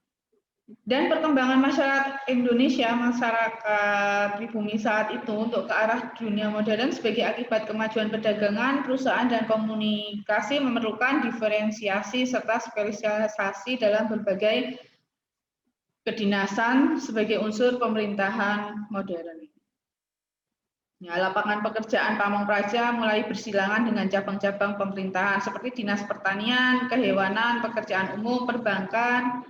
Dan perkembangan masyarakat Indonesia, masyarakat pribumi saat itu untuk ke arah dunia modern sebagai akibat kemajuan perdagangan, perusahaan, dan komunikasi memerlukan diferensiasi serta spesialisasi dalam berbagai kedinasan sebagai unsur pemerintahan modern. Ya, lapangan pekerjaan pamong praja mulai bersilangan dengan cabang-cabang pemerintahan seperti dinas pertanian, kehewanan, pekerjaan umum, perbankan.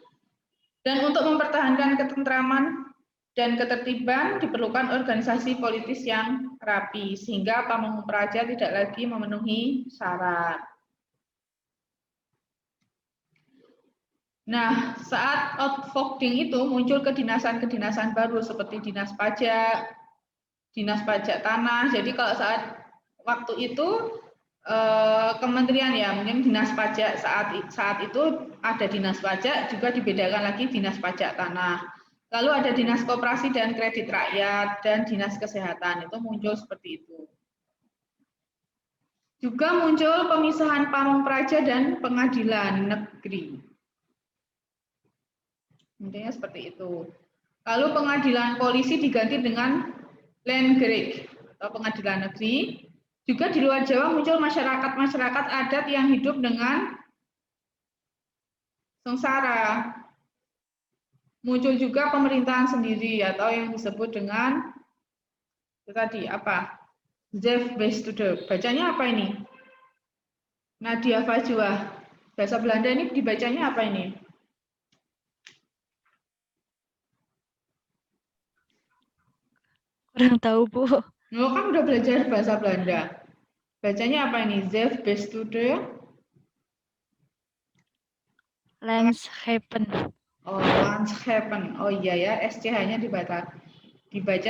Dan untuk mempertahankan ketentraman dan ketertiban diperlukan organisasi politis yang rapi sehingga pamong praja tidak lagi memenuhi syarat. Nah, saat outvoting itu muncul kedinasan-kedinasan baru seperti dinas pajak tanah. Jadi kalau waktu itu kementerian ya, mungkin dinas pajak saat itu ada dinas pajak, juga dibedakan lagi dinas pajak tanah. Lalu ada dinas koperasi dan kredit rakyat dan dinas kesehatan, itu muncul seperti itu. Juga muncul pemisahan pamong praja dan pengadilan negeri. Intinya seperti itu. Lalu pengadilan polisi diganti dengan Landgericht atau pengadilan negeri. Juga di luar Jawa muncul masyarakat adat yang hidup dengan sengsara. Muncul juga pemerintahan sendiri atau yang disebut dengan itu tadi apa? Zelfbestuur. Bacanya apa ini? Nadia Fajwa. Bahasa Belanda ini dibacanya apa ini? Kurang tahu, Bu. Oh, kan udah belajar bahasa Belanda. Bacanya apa ini? Zelfbestuur? Landschappen. Oh, Landschappen. Oh iya ya, SCH-nya dibaca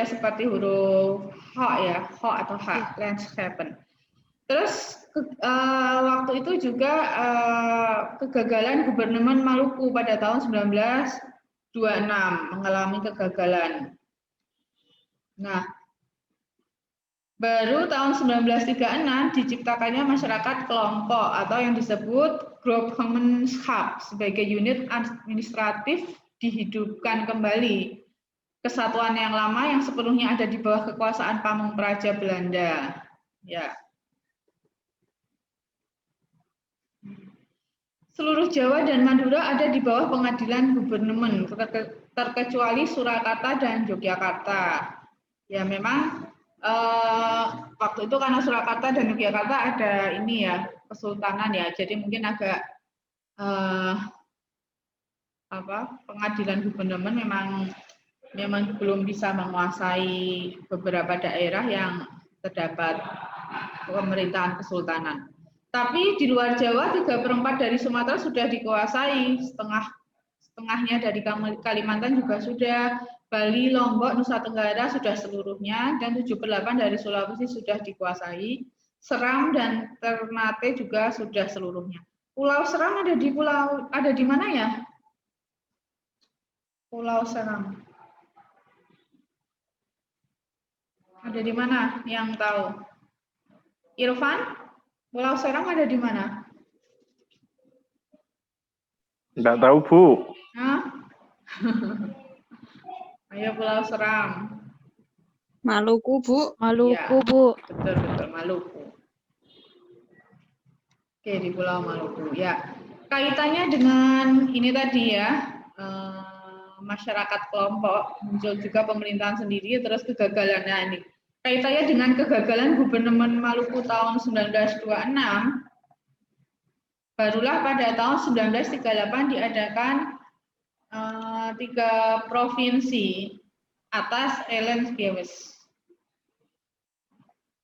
seperti huruf H ya, H atau H, Landschappen. Terus waktu itu juga kegagalan Gubernur Maluku pada tahun 1926 mengalami kegagalan. Nah, baru tahun 1936 diciptakannya masyarakat kelompok atau yang disebut Grootgemeenschap sebagai unit administratif dihidupkan kembali. Kesatuan yang lama yang sepenuhnya ada di bawah kekuasaan pamong praja Belanda. Ya. Seluruh Jawa dan Madura ada di bawah pengadilan gubernemen, terkecuali Surakarta dan Yogyakarta. Ya memang waktu itu karena Surakarta dan Yogyakarta ada ini ya, kesultanan ya, jadi mungkin agak pengadilan gubernur memang belum bisa menguasai beberapa daerah yang terdapat pemerintahan kesultanan. Tapi di luar Jawa 3/4 dari Sumatera sudah dikuasai, setengahnya dari Kalimantan juga sudah, Bali, Lombok, Nusa Tenggara sudah seluruhnya, dan 7/8 dari Sulawesi sudah dikuasai. Seram dan Ternate juga sudah seluruhnya. Pulau Seram ada di mana ya? Pulau Seram. Ada di mana yang tahu? Irfan? Pulau Seram ada di mana? Enggak tahu, Bu. Hah? Ayo Pulau Seram. Maluku, Bu. Maluku, Ya, Bu. betul, Maluku. Oke, di Pulau Maluku. Ya, kaitannya dengan ini tadi ya, masyarakat kelompok, muncul juga pemerintahan sendiri, terus kegagalannya ini. Kaitannya dengan kegagalan Gubernur Maluku tahun 1926, barulah pada tahun 1938 diadakan 3 provinsi atas Ellen Gewes,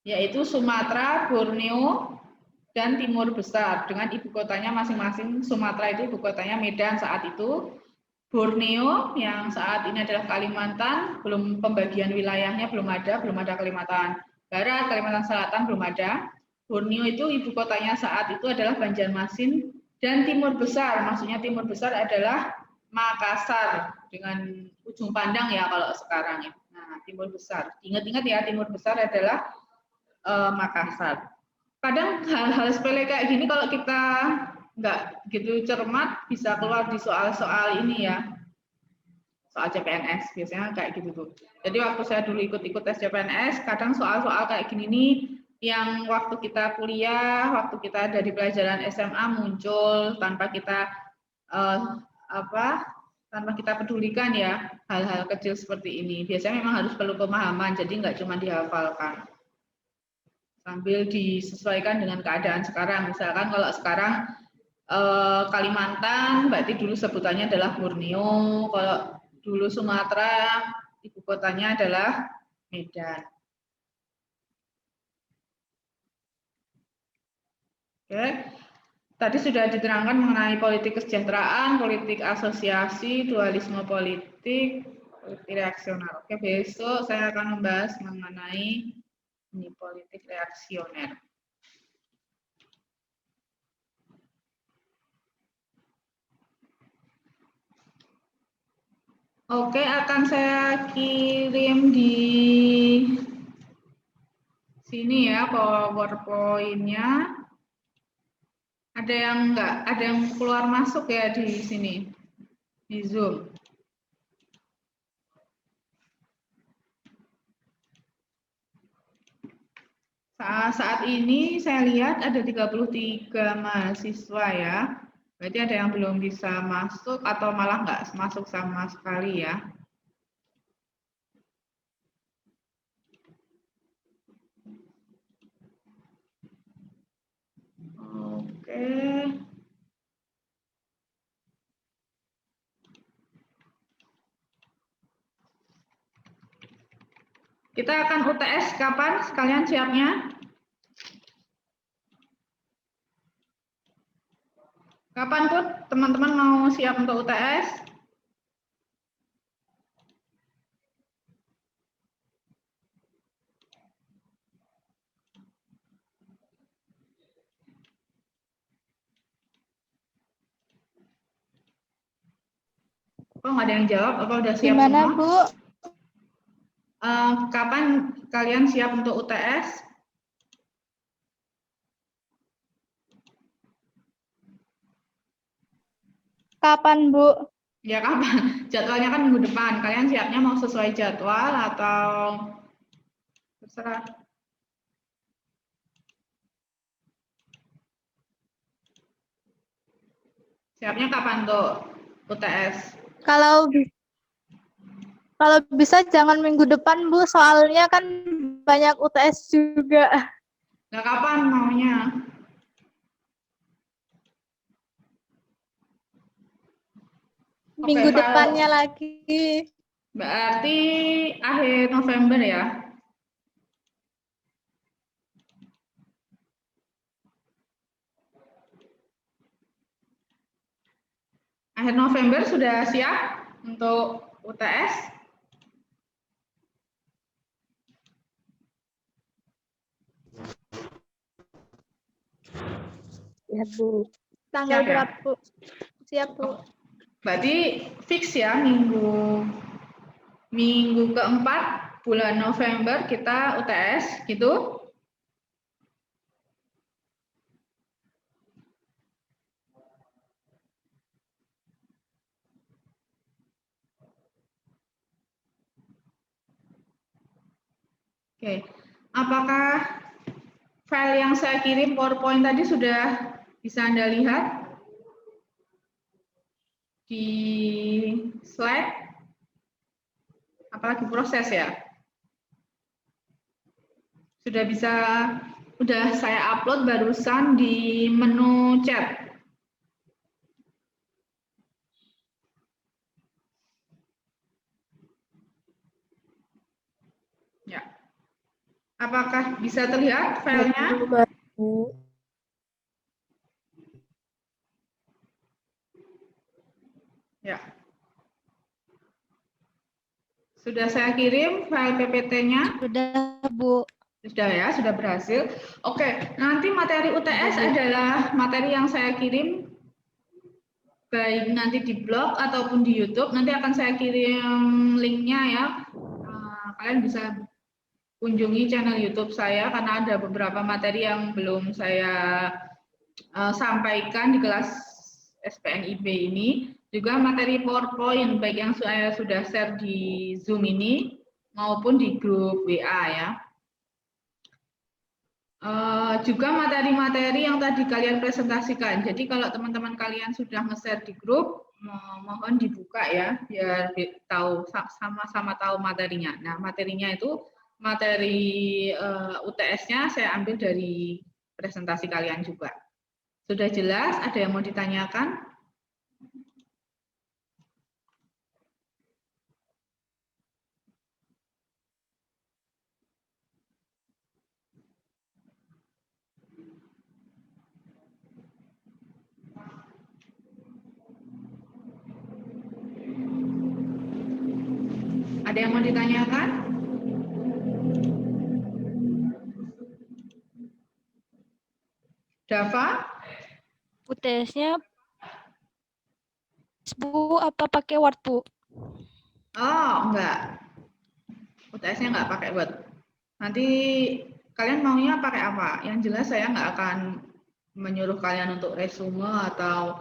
yaitu Sumatera, Borneo, dan Timur Besar, dengan ibu kotanya masing-masing. Sumatera itu ibu kotanya Medan saat itu, Borneo yang saat ini adalah Kalimantan, belum pembagian wilayahnya belum ada Kalimantan Barat, Kalimantan Selatan belum ada. Borneo itu ibu kotanya saat itu adalah Banjarmasin, dan Timur Besar, maksudnya Timur Besar adalah Makassar dengan ujung pandang ya kalau sekarang ya. Nah, Timur Besar, ingat-ingat ya, Timur Besar adalah Makassar. Kadang hal-hal sepele kayak gini kalau kita nggak gitu cermat bisa keluar di soal-soal ini ya, soal CPNS biasanya kayak gitu tuh. Jadi waktu saya dulu ikut tes CPNS, kadang soal-soal kayak gini nih yang waktu kita kuliah, waktu kita ada di pelajaran SMA muncul tanpa kita tanpa kita pedulikan ya, hal-hal kecil seperti ini. Biasanya memang harus perlu pemahaman, jadi nggak cuma dihafalkan. Sambil disesuaikan dengan keadaan sekarang. Misalkan kalau sekarang Kalimantan, berarti dulu sebutannya adalah Borneo. Kalau dulu Sumatera, ibu kotanya adalah Medan. Oke, tadi sudah diterangkan mengenai politik kesejahteraan, politik asosiasi, dualisme politik, politik reaksioner. Oke, besok saya akan membahas mengenai ini politik reaksioner. Oke, akan saya kirim di sini ya PowerPoint-nya. Ada yang enggak, ada yang keluar masuk ya di sini, di Zoom. Saat ini saya lihat ada 33 mahasiswa ya. Berarti ada yang belum bisa masuk atau malah nggak masuk sama sekali ya. Oke. Kita akan UTS kapan? Sekalian siapnya? Kapan Put teman-teman mau siap untuk UTS? Kok nggak ada yang jawab? Apa udah siap Gimana, semua? Bu? Kapan kalian siap untuk UTS? Kapan, Bu? Ya kapan? Jadwalnya kan minggu depan. Kalian siapnya mau sesuai jadwal atau terserah? Siapnya kapan tuh UTS? Kalau bisa jangan minggu depan, Bu. Soalnya kan banyak UTS juga. Nah, kapan maunya? Minggu Oke, depannya lagi. Berarti akhir November ya? Akhir November sudah siap untuk UTS? Ya, Bu. Tanggal Siap ya? berapa, Bu? Siap, Bu. Berarti fix ya minggu keempat bulan November kita UTS gitu? Oke, apakah file yang saya kirim PowerPoint tadi sudah bisa Anda lihat di slide? Apalagi proses ya? Sudah saya upload barusan di menu chat. Ya. Apakah bisa terlihat filenya? Ya. Sudah saya kirim file PPT-nya? Sudah, Bu. Sudah ya, sudah berhasil. Oke, nanti materi UTS adalah materi yang saya kirim baik nanti di blog ataupun di YouTube. Nanti akan saya kirim linknya ya. Kalian bisa kunjungi channel YouTube saya karena ada beberapa materi yang belum saya sampaikan di kelas SPNIB ini. Juga materi PowerPoint baik yang saya sudah share di Zoom ini maupun di grup WA ya. Juga materi-materi yang tadi kalian presentasikan. Jadi kalau teman-teman kalian sudah nge-share di grup, mohon dibuka ya, biar tahu sama-sama tahu materinya. Nah, materinya itu materi UTS-nya saya ambil dari presentasi kalian juga. Sudah jelas? Ada yang mau ditanyakan? Ada yang mau ditanyakan? Dava? UTS-nya Bu, apa pakai Word, Bu? Oh, enggak. UTS-nya enggak pakai Word. Nanti kalian maunya pakai apa? Yang jelas saya enggak akan menyuruh kalian untuk resume atau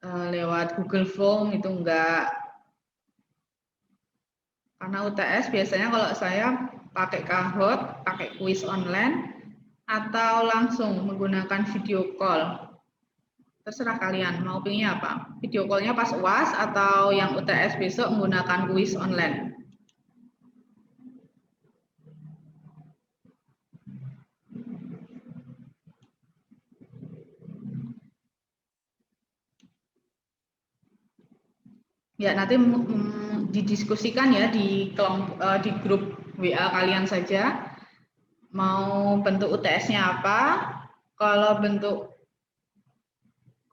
lewat Google Form, itu enggak. Karena UTS biasanya kalau saya pakai Kahoot, pakai kuis online, atau langsung menggunakan video call. Terserah kalian mau pilihnya apa. Video call-nya pas UAS atau yang UTS besok menggunakan kuis online. Ya, nanti didiskusikan ya di grup WA kalian saja. Mau bentuk UTS-nya apa? Kalau bentuk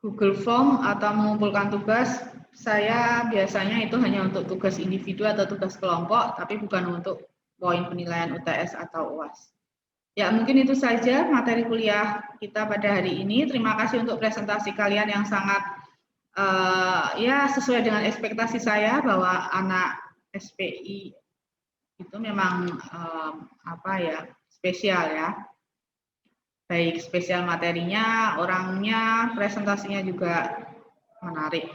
Google Form atau mengumpulkan tugas, saya biasanya itu hanya untuk tugas individu atau tugas kelompok, tapi bukan untuk poin penilaian UTS atau UAS. Ya, mungkin itu saja materi kuliah kita pada hari ini. Terima kasih untuk presentasi kalian yang sangat ya sesuai dengan ekspektasi saya bahwa anak SPI itu memang spesial ya, baik spesial materinya, orangnya, presentasinya juga menarik.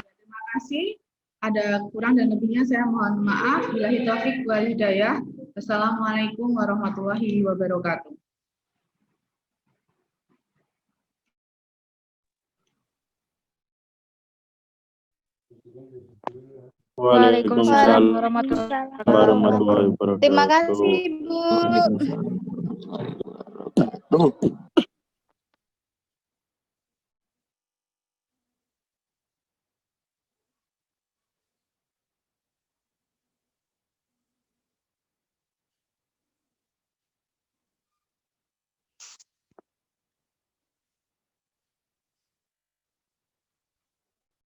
Terima kasih. Ada kurang dan lebihnya saya mohon maaf. Billahi taufik wal hidayah. Wassalamualaikum warahmatullahi wabarakatuh. Waalaikumsalam warahmatullahi wabarakatuh. Terima kasih, Bu.